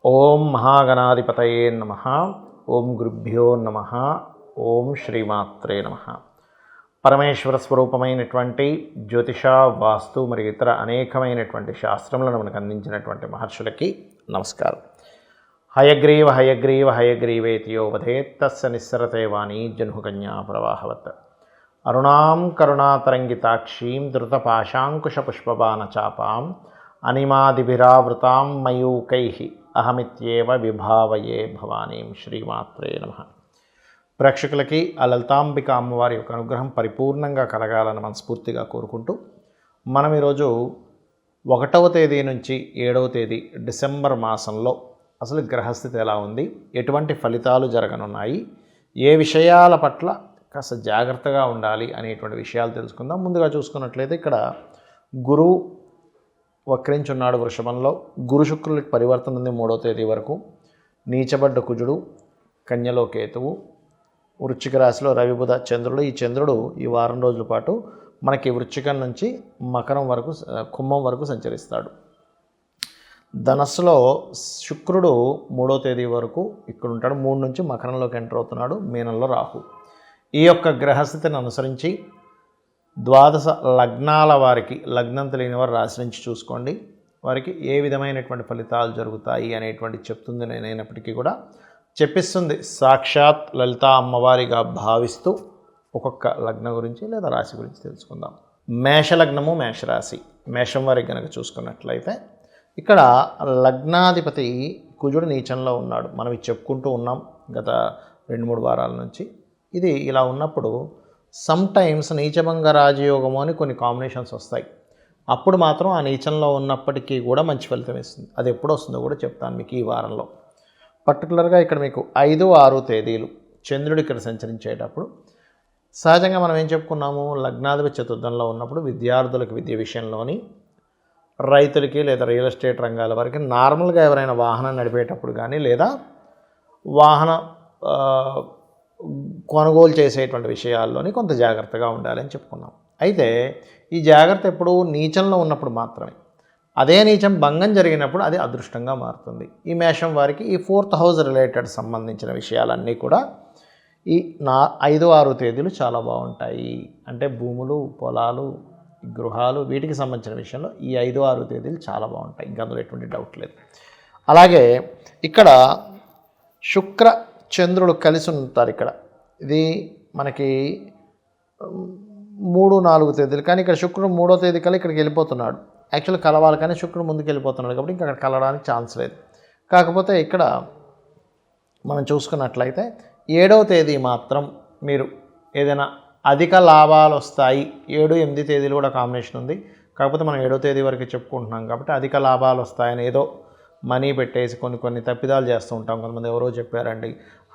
ఓం మహాగణాధిపతయే నమః. ఓం గురుభ్యో నమః. ఓం శ్రీమాత్రే నమః. పరమేశ్వర స్వరూపమైనటువంటి జ్యోతిష, వాస్తు మరియు ఇతర అనేకమైనటువంటి శాస్త్రములను మనకు అందించినటువంటి మహర్షులకి నమస్కారం. హయగ్రీవ హయగ్రీవ హయగ్రీవేతియో వధేత్ తస్య నిస్సరతే వాణీ జన్హుకన్యా ప్రవాహవత్. అరుణాం కరుణాతరంగితాక్షీం ధృతపాశాంకుశపుష్పబాణచాపాం అనిమాదిభిరావృతాం మయూకైః అహమిత్యేవ విభావయే భవానీం. శ్రీమాత్రే నమః. ప్రేక్షకులకి ఆ లలితాంబిక అమ్మవారి యొక్క అనుగ్రహం పరిపూర్ణంగా కలగాలని మనస్ఫూర్తిగా కోరుకుంటూ మనం ఈరోజు 1వ తేదీ నుంచి 7వ తేదీ డిసెంబర్ మాసంలో అసలు గ్రహస్థితి ఎలా ఉంది, ఎటువంటి ఫలితాలు జరగనున్నాయి, ఏ విషయాల పట్ల కాస్త జాగ్రత్తగా ఉండాలి అనేటువంటి విషయాలు తెలుసుకుందాం. ముందుగా చూసుకున్నట్లయితే ఇక్కడ గురువు వక్రించున్నాడు వృషభంలో. గురు శుక్రులకి పరివర్తన ఉంది 3వ తేదీ వరకు. నీచబడ్డ కుజుడు, కన్యలో కేతువు, వృశ్చిక రాశిలో రవి బుధ చంద్రుడు. ఈ చంద్రుడు ఈ వారం రోజుల పాటు మనకి వృశ్చికం నుంచి మకరం వరకు, కుంభం వరకు సంచరిస్తాడు. ధనస్సులో శుక్రుడు 3వ తేదీ వరకు ఇక్కడ ఉంటాడు. 3 నుంచి మకరంలోకి ఎంటర్ అవుతున్నాడు. మీనంలో రాహు. ఈ యొక్క గ్రహస్థితిని అనుసరించి ద్వాదశ లగ్నాల వారికి, లగ్నం తెలియని వారు రాశి నుంచి చూసుకోండి, వారికి ఏ విధమైనటువంటి ఫలితాలు జరుగుతాయి అనేటువంటి చెప్తుంది. నేనైనప్పటికీ కూడా చెప్పిస్తుంది సాక్షాత్ లలితా అమ్మవారిగా భావిస్తూ ఒక్కొక్క లగ్నం గురించి లేదా రాశి గురించి తెలుసుకుందాం. మేషలగ్నము, మేషరాశి. మేషం వారికి కనుక చూసుకున్నట్లయితే ఇక్కడ లగ్నాధిపతి కుజుడు నీచంలో ఉన్నాడు. మనం ఇది చెప్పుకుంటూ ఉన్నాం గత 2-3 వారాల నుంచి. ఇది ఇలా ఉన్నప్పుడు సమ్ టైమ్స్ నీచభంగ రాజయోగము అని కొన్ని కాంబినేషన్స్ వస్తాయి. అప్పుడు మాత్రం ఆ నీచంలో ఉన్నప్పటికీ కూడా మంచి ఫలితం ఇస్తుంది. అది ఎప్పుడు వస్తుందో కూడా చెప్తాను మీకు ఈ వారంలో. పర్టికులర్గా ఇక్కడ మీకు 5, 6 తేదీలు చంద్రుడు ఇక్కడ సంచరించేటప్పుడు సహజంగా మనం ఏం చెప్పుకున్నాము, లగ్నాధిపతి చతుర్థంలో ఉన్నప్పుడు విద్యార్థులకు విద్య విషయంలోని, రైతులకి లేదా రియల్ ఎస్టేట్ రంగాల వారికి, నార్మల్గా ఎవరైనా వాహనం నడిపేటప్పుడు కానీ లేదా వాహన కొనుగోలు చేసేటువంటి విషయాల్లోని కొంత జాగ్రత్తగా ఉండాలని చెప్పుకున్నాం. అయితే ఈ జాగ్రత్త ఎప్పుడు నీచంలో ఉన్నప్పుడు మాత్రమే. అదే నీచం భంగం జరిగినప్పుడు అది అదృష్టంగా మారుతుంది. ఈ మేషం వారికి ఈ 4th హౌస్ రిలేటెడ్ సంబంధించిన విషయాలన్నీ కూడా ఈ 5, 6 తేదీలు చాలా బాగుంటాయి. అంటే భూములు, పొలాలు, గృహాలు, వీటికి సంబంధించిన విషయంలో ఈ 5, 6 తేదీలు చాలా బాగుంటాయి. ఇంకా అందులో ఎటువంటి డౌట్ లేదు. అలాగే ఇక్కడ శుక్ర చంద్రుడు కలిసి ఉంటారు. ఇక్కడ ఇది మనకి 3, 4 తేదీలు. కానీ ఇక్కడ శుక్రుడు 3వ తేదీ కల్లా ఇక్కడికి వెళ్ళిపోతున్నాడు. యాక్చువల్ కలవాలి కానీ శుక్రుడు ముందుకు వెళ్ళిపోతున్నాడు కాబట్టి ఇంకా అక్కడ కలవడానికి ఛాన్స్ లేదు. కాకపోతే ఇక్కడ మనం చూసుకున్నట్లయితే 7వ తేదీ మాత్రం మీరు ఏదైనా అధిక లాభాలు వస్తాయి. 7, 8 తేదీలు కూడా కాంబినేషన్ ఉంది. కాకపోతే మనం 7వ తేదీ వరకు చెప్పుకుంటున్నాం కాబట్టి అధిక లాభాలు వస్తాయని ఏదో మనీ పెట్టేసి కొన్ని తప్పిదాలు చేస్తూ ఉంటాం. కొంతమంది ఎవరో చెప్పారండి,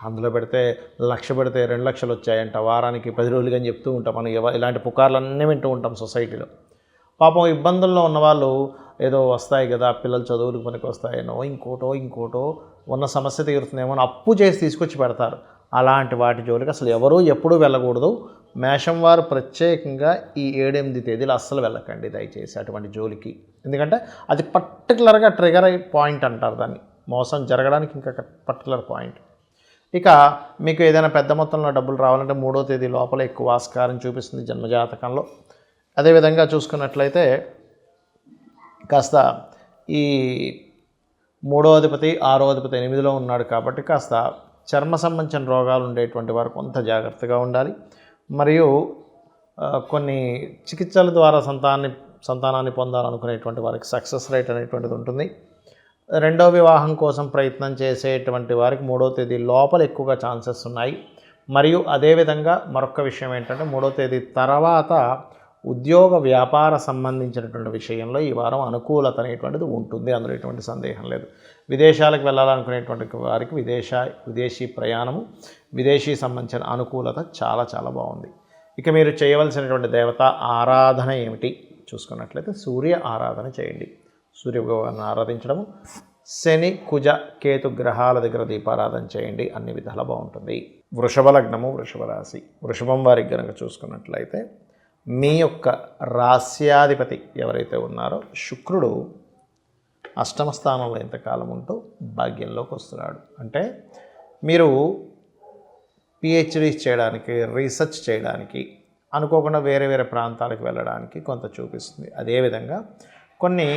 అందులో పెడితే 1,00,000 పెడితే 2 లక్షలు వచ్చాయంట వారానికి 10 రోజులుగా అని చెప్తూ ఉంటాం. మనం ఇలాంటి పుకార్లన్నీ వింటూ ఉంటాం సొసైటీలో. పాపం ఇబ్బందుల్లో ఉన్నవాళ్ళు ఏదో వస్తాయి కదా, పిల్లల చదువులకు పనికి వస్తాయనో ఇంకోటో ఉన్న సమస్య తీరుతుందేమో అని అప్పు చేసి తీసుకొచ్చి పెడతారు. అలాంటి వాటి జోలికి అసలు ఎవరూ ఎప్పుడూ వెళ్ళకూడదు. మేషం వారు ప్రత్యేకంగా ఈ 7, 8 తేదీలు అస్సలు వెళ్ళకండి దయచేసి అటువంటి జోలికి. ఎందుకంటే అది పర్టికులర్గా ట్రిగర్ పాయింట్ అంటారు దాన్ని, మోసం జరగడానికి ఇంకా పర్టికులర్ పాయింట్. ఇక మీకు ఏదైనా పెద్ద మొత్తంలో డబ్బులు రావాలంటే 3వ తేదీ లోపల ఎక్కువ ఆస్కారం చూపిస్తుంది జన్మజాతకంలో. అదేవిధంగా చూసుకున్నట్లయితే కాస్త ఈ 3వ అధిపతి 6వ అధిపతి 8లో ఉన్నాడు కాబట్టి కాస్త చర్మ సంబంధించిన రోగాలు ఉండేటువంటి వారు కొంత జాగ్రత్తగా ఉండాలి. మరియు కొన్ని చికిత్సల ద్వారా సంతానాన్ని పొందాలనుకునేటువంటి వారికి సక్సెస్ రేట్ అనేటువంటిది ఉంటుంది. 2వ వివాహం కోసం ప్రయత్నం చేసేటువంటి వారికి 3వ తేదీ లోపల ఎక్కువగా ఛాన్సెస్ ఉన్నాయి. మరియు అదేవిధంగా మరొక విషయం ఏంటంటే 3వ తేదీ తర్వాత ఉద్యోగ వ్యాపార సంబంధించినటువంటి విషయంలో ఈ వారం అనుకూలత అనేటువంటిది ఉంటుంది. అందులో ఎటువంటి సందేహం లేదు. విదేశాలకు వెళ్ళాలనుకునేటువంటి వారికి విదేశీ ప్రయాణము, విదేశీ సంబంధించిన అనుకూలత చాలా చాలా బాగుంది. ఇక మీరు చేయవలసినటువంటి దేవత ఆరాధన ఏమిటి చూసుకున్నట్లయితే సూర్య ఆరాధన చేయండి. సూర్య భగవాన్ని ఆరాధించడము, శని, కుజ, కేతు గ్రహాల దగ్గర దీపారాధన చేయండి. అన్ని విధాలా బాగుంటుంది. వృషభ లగ్నము, వృషభ రాశి. వృషభం వారికి కనుక చూసుకున్నట్లయితే మీ యొక్క రాస్యాధిపతి ఎవరైతే ఉన్నారో శుక్రుడు అష్టమ స్థానంలో ఎంతకాలం ఉంటూ భాగ్యంలోకి వస్తున్నాడు. అంటే మీరు పిహెచ్డీస్ చేయడానికి, రీసెర్చ్ చేయడానికి, అనుకోకుండా వేరే వేరే ప్రాంతాలకు వెళ్ళడానికి కొంత చూపిస్తుంది. అదేవిధంగా కొన్ని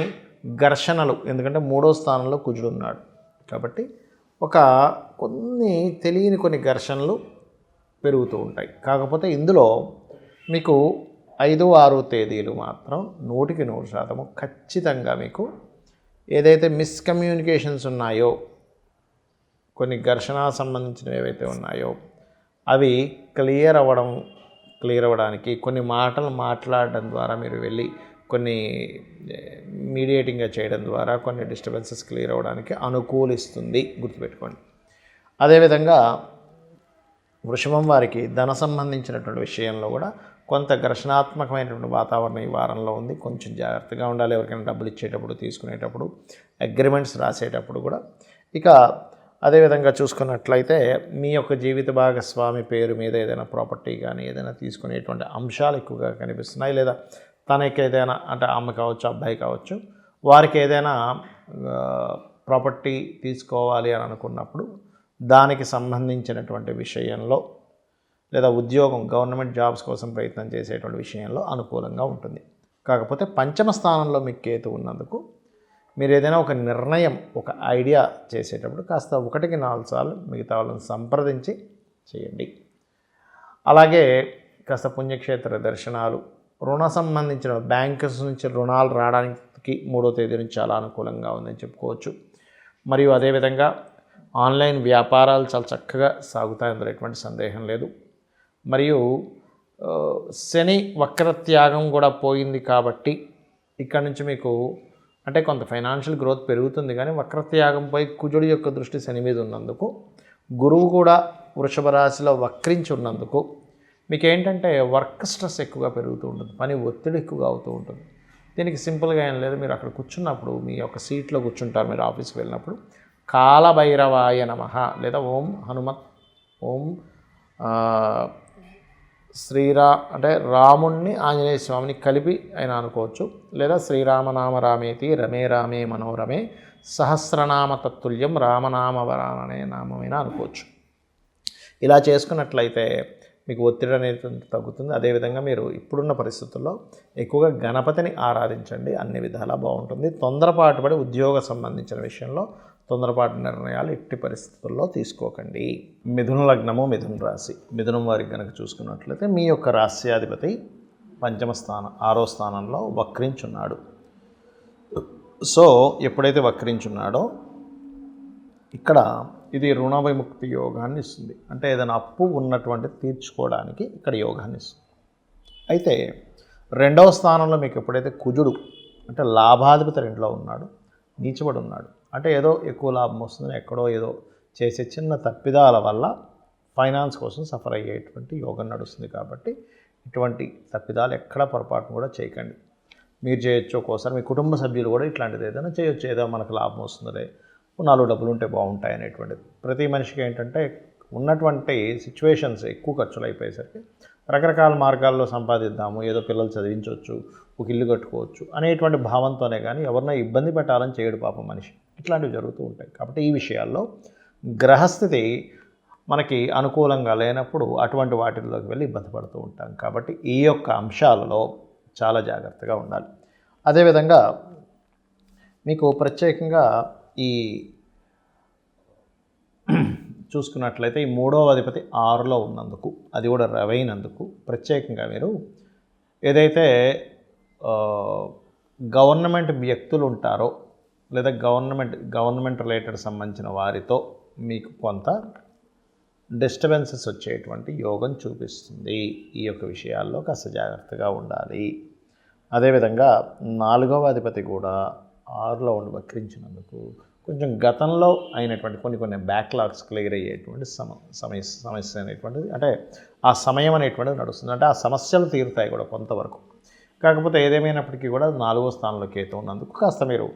ఘర్షణలు, ఎందుకంటే 3వ స్థానంలో కుజుడు ఉన్నాడు కాబట్టి కొన్ని తెలియని కొన్ని ఘర్షణలు పెరుగుతూ ఉంటాయి. కాకపోతే ఇందులో మీకు 5, 6 తేదీలు మాత్రం 100% ఖచ్చితంగా మీకు ఏదైతే మిస్కమ్యూనికేషన్స్ ఉన్నాయో, కొన్ని ఘర్షణ సంబంధించినవి ఏవైతే ఉన్నాయో అవి క్లియర్ అవ్వడానికి కొన్ని మాటలు మాట్లాడడం ద్వారా మీరు వెళ్ళి కొన్ని మీడియేటింగ్గా చేయడం ద్వారా కొన్ని డిస్టర్బెన్సెస్ క్లియర్ అవ్వడానికి అనుకూలిస్తుంది, గుర్తుపెట్టుకోండి. అదేవిధంగా వృషభం వారికి ధన సంబంధించినటువంటి విషయంలో కూడా కొంత ఘర్షణాత్మకమైనటువంటి వాతావరణం ఈ వారంలో ఉంది. కొంచెం జాగ్రత్తగా ఉండాలి ఎవరికైనా డబ్బులు ఇచ్చేటప్పుడు, తీసుకునేటప్పుడు, అగ్రిమెంట్స్ రాసేటప్పుడు కూడా. ఇక అదేవిధంగా చూసుకున్నట్లయితే మీ యొక్క జీవిత భాగస్వామి పేరు మీద ఏదైనా ప్రాపర్టీ కానీ ఏదైనా తీసుకునేటువంటి అంశాలు ఎక్కువగా కనిపిస్తున్నాయి. లేదా తనకి ఏదైనా, అంటే అమ్మ కావచ్చు, అబ్బాయి కావచ్చు, వారికి ఏదైనా ప్రాపర్టీ తీసుకోవాలి అని అనుకున్నప్పుడు దానికి సంబంధించినటువంటి విషయంలో, లేదా ఉద్యోగం, గవర్నమెంట్ జాబ్స్ కోసం ప్రయత్నం చేసేటువంటి విషయంలో అనుకూలంగా ఉంటుంది. కాకపోతే పంచమ స్థానంలో మీకు కేతు ఉన్నందుకు మీరు ఏదైనా ఒక నిర్ణయం, ఒక ఐడియా చేసేటప్పుడు కాస్త 1కి 4 సార్లు మిగతా వాళ్ళని సంప్రదించి చేయండి. అలాగే కాస్త పుణ్యక్షేత్ర దర్శనాలు, రుణ సంబంధించిన బ్యాంకర్స్ నుంచి రుణాలు రావడానికి 3వ తేదీ నుంచి చాలా అనుకూలంగా ఉందని చెప్పుకోవచ్చు. మరియు అదేవిధంగా ఆన్లైన్ వ్యాపారాలు చాలా చక్కగా సాగుతాయి, అందులో ఎటువంటి సందేహం లేదు. మరియు శని వక్రత్యాగం కూడా పోయింది కాబట్టి ఇక్కడ నుంచి మీకు అంటే కొంత ఫైనాన్షియల్ గ్రోత్ పెరుగుతుంది. కానీ వక్రత్యాగంపై కుజుడి యొక్క దృష్టి శని మీద ఉన్నందుకు, గురువు కూడా వృషభ రాశిలో వక్రించి ఉన్నందుకు మీకు ఏంటంటే వర్క్ స్ట్రెస్ ఎక్కువగా పెరుగుతూ ఉంటుంది, పని ఒత్తిడి ఎక్కువగా అవుతూ ఉంటుంది. దీనికి సింపుల్గా ఏం లేదు, మీరు అక్కడ కూర్చున్నప్పుడు మీ యొక్క సీట్లో కూర్చుంటారు, మీరు ఆఫీస్కి వెళ్ళినప్పుడు కాలభైరవాయ నమః లేదా ఓం హనుమత్, ఓం అంటే రాముణ్ణి ఆంజనేయ స్వామిని కలిపి అయినా అనుకోవచ్చు, లేదా శ్రీరామనామ రామేతి రమే రామే మనోరమే సహస్రనామ తత్తుల్యం రామనామవరాననే నామైనా అనుకోవచ్చు. ఇలా చేసుకున్నట్లయితే మీకు ఒత్తిడి అనేది తగ్గుతుంది. అదేవిధంగా మీరు ఇప్పుడున్న పరిస్థితుల్లో ఎక్కువగా గణపతిని ఆరాధించండి, అన్ని విధాలా బాగుంటుంది. తొందరపాటు పడి ఉద్యోగ సంబంధించిన విషయంలో తొందరపాటు నిర్ణయాలు ఎట్టి పరిస్థితుల్లో తీసుకోకండి. మిథున లగ్నము, మిథున రాశి, మిథునం వారికి కనుక చూసుకున్నట్లయితే మీ యొక్క రాశ్యాధిపతి 6వ స్థానంలో వక్రించున్నాడు. సో ఎప్పుడైతే వక్రించున్నాడో ఇక్కడ ఇది రుణ విముక్తి యోగాన్ని ఇస్తుంది. అంటే ఏదైనా అప్పు ఉన్నటువంటి తీర్చుకోవడానికి ఇక్కడ యోగాన్ని ఇస్తుంది. అయితే 2వ స్థానంలో మీకు ఎప్పుడైతే కుజుడు అంటే లాభాధిపతి 2లో ఉన్నాడు, నీచబడి ఉన్నాడు, అంటే ఏదో ఎక్కువ లాభం వస్తుందని ఎక్కడో ఏదో చేసే చిన్న తప్పిదాల వల్ల ఫైనాన్స్ కోసం సఫర్ అయ్యేటువంటి యోగం నడుస్తుంది. కాబట్టి ఇటువంటి తప్పిదాలు ఎక్కడ పొరపాటును కూడా చేయకండి. మీరు చేయొచ్చు, ఒక్కోసారి మీ కుటుంబ సభ్యులు కూడా ఇట్లాంటిది ఏదైనా చేయొచ్చు, ఏదో మనకు లాభం వస్తుందిలే, 4 డబ్బులు ఉంటే బాగుంటాయి అనేటువంటిది. ప్రతి మనిషికి ఏంటంటే ఉన్నటువంటి సిచ్యువేషన్స్ ఎక్కువ ఖర్చులు అయిపోయేసరికి రకరకాల మార్గాల్లో సంపాదిద్దాము, ఏదో పిల్లలు చదివించవచ్చు, ఒక ఇల్లు కట్టుకోవచ్చు అనేటువంటి భావంతోనే కానీ ఎవరినో ఇబ్బంది పెట్టాలని చేయడు పాపం మనిషి. ఇట్లాంటివి జరుగుతూ ఉంటాయి. కాబట్టి ఈ విషయాల్లో గ్రహస్థితి మనకి అనుకూలంగా లేనప్పుడు అటువంటి వాటిల్లోకి వెళ్ళి ఇబ్బంది పడుతూ ఉంటాం. కాబట్టి ఈ యొక్క అంశాలలో చాలా జాగ్రత్తగా ఉండాలి. అదేవిధంగా మీకు ప్రత్యేకంగా ఈ చూసుకున్నట్లయితే ఈ 3వ అధిపతి 6లో ఉన్నందుకు, అది కూడా రవైనందుకు ప్రత్యేకంగా మీరు ఏదైతే గవర్నమెంట్ వ్యక్తులు ఉంటారో లేదా గవర్నమెంట్ రిలేటెడ్ సంబంధించిన వారితో మీకు కొంత డిస్టర్బెన్సెస్ వచ్చేటువంటి యోగం చూపిస్తుంది. ఈ యొక్క విషయాల్లో కాస్త జాగ్రత్తగా ఉండాలి. అదేవిధంగా 4వ అధిపతి కూడా 6లో ఉండి వక్రించినందుకు కొంచెం గతంలో అయినటువంటి కొన్ని బ్యాక్లాగ్స్ క్లియర్ అయ్యేటువంటి సమస్య అనేటువంటిది, అంటే ఆ సమయం అనేటువంటిది నడుస్తుంది. అంటే ఆ సమస్యలు తీరుతాయి కూడా కొంతవరకు. కాకపోతే ఏదేమైనప్పటికీ కూడా 4వ స్థానంలో కేతు ఉన్నందుకు కాస్త మీరు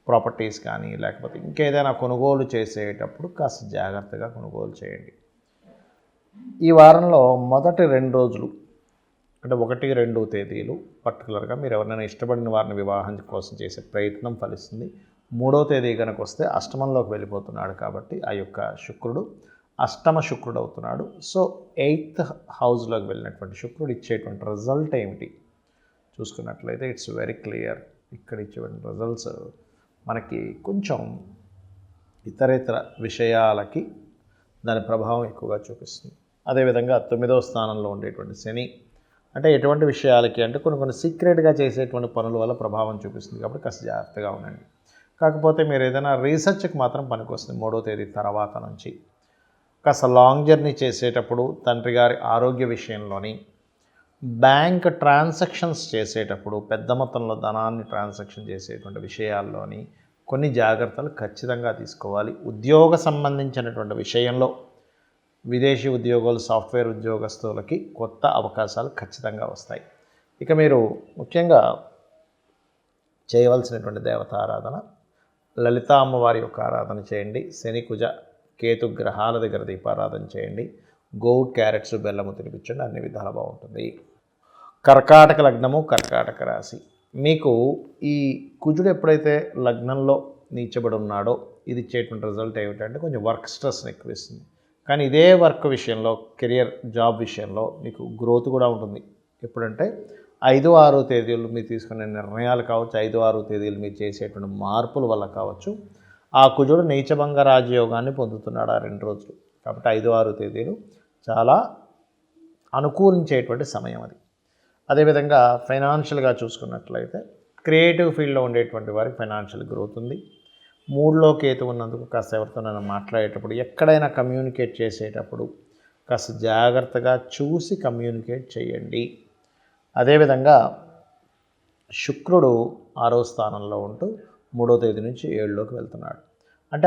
ప్రాపర్టీస్ కానీ లేకపోతే ఇంకేదైనా కొనుగోలు చేసేటప్పుడు కాస్త జాగ్రత్తగా కొనుగోలు చేయండి. ఈ వారంలో మొదటి 2 రోజులు అంటే 1, 2 తేదీలు పర్టికులర్గా మీరు ఎవరైనా ఇష్టపడిన వారిని వివాహం కోసం చేసే ప్రయత్నం ఫలిస్తుంది. 3వ తేదీ కనుక వస్తే అష్టమంలోకి వెళ్ళిపోతున్నాడు కాబట్టి ఆ యొక్క శుక్రుడు అష్టమ శుక్రుడు అవుతున్నాడు. సో 8th హౌస్లోకి వెళ్ళినటువంటి శుక్రుడు ఇచ్చేటువంటి రిజల్ట్ ఏమిటి చూసుకున్నట్లయితే ఇట్స్ వెరీ క్లియర్. ఇక్కడ ఇచ్చేటువంటి రిజల్ట్స్ మనకి కొంచెం ఇతరేతర విషయాలకి దాని ప్రభావం ఎక్కువగా చూపిస్తుంది. అదేవిధంగా 9వ స్థానంలో ఉండేటువంటి శని అంటే ఎటువంటి విషయాలకి అంటే కొన్ని సీక్రెట్గా చేసేటువంటి పనుల వల్ల ప్రభావం చూపిస్తుంది కాబట్టి కాస్త జాగ్రత్తగా ఉండండి. కాకపోతే మీరు ఏదైనా రీసెర్చ్కి మాత్రం పనికొస్తుంది 3వ తేదీ తర్వాత నుంచి. కాస్త లాంగ్ జర్నీ చేసేటప్పుడు, తండ్రి గారి ఆరోగ్య విషయంలోని, బ్యాంక్ ట్రాన్సాక్షన్స్ చేసేటప్పుడు, పెద్ద మొత్తంలో ధనాన్ని ట్రాన్సాక్షన్ చేసేటువంటి విషయాల్లోని కొన్ని జాగ్రత్తలు ఖచ్చితంగా తీసుకోవాలి. ఉద్యోగ సంబంధించినటువంటి విషయంలో విదేశీ ఉద్యోగాలు, సాఫ్ట్వేర్ ఉద్యోగస్తులకి కొత్త అవకాశాలు ఖచ్చితంగా వస్తాయి. ఇక మీరు ముఖ్యంగా చేయవలసినటువంటి దేవత ఆరాధన లలితా అమ్మవారి యొక్క ఆరాధన చేయండి. శని కుజ కేతు గ్రహాల దగ్గర దీపారాధన చేయండి. గోవుడ్ క్యారెట్స్ బెల్లము తినిపించండి. అన్ని విధాల బాగుంటుంది. కర్కాటక లగ్నము, కర్కాటక రాశి. మీకు ఈ కుజుడు ఎప్పుడైతే లగ్నంలో నీచబడి ఉన్నాడో ఇది ఇచ్చేటువంటి రిజల్ట్ ఏమిటంటే కొంచెం వర్క్ స్ట్రెస్ని ఎక్కువ ఇస్తుంది. కానీ ఇదే వర్క్ విషయంలో, కెరియర్ జాబ్ విషయంలో మీకు గ్రోత్ కూడా ఉంటుంది. ఎప్పుడంటే 5, 6 తేదీలు మీరు తీసుకునే నిర్ణయాలు కావచ్చు, 5, 6 తేదీలు మీరు చేసేటువంటి మార్పుల వల్ల కావచ్చు. ఆ కుజుడు నీచభంగ రాజయోగాన్ని పొందుతున్నాడు ఆ 2 రోజులు. కాబట్టి 5, 6 తేదీలు చాలా అనుకూలించేటువంటి సమయం అది. అదేవిధంగా ఫైనాన్షియల్గా చూసుకున్నట్లయితే క్రియేటివ్ ఫీల్డ్లో ఉండేటువంటి వారికి ఫైనాన్షియల్ గ్రోత్ ఉంది. 3లో కేతు ఉన్నందుకు కాస్త ఎవరితోనైనా మాట్లాడేటప్పుడు, ఎక్కడైనా కమ్యూనికేట్ చేసేటప్పుడు కాస్త జాగ్రత్తగా చూసి కమ్యూనికేట్ చేయండి. అదేవిధంగా శుక్రుడు 6వ స్థానంలో ఉంటూ 3వ తేదీ నుంచి 7లోకి వెళ్తున్నాడు. అంటే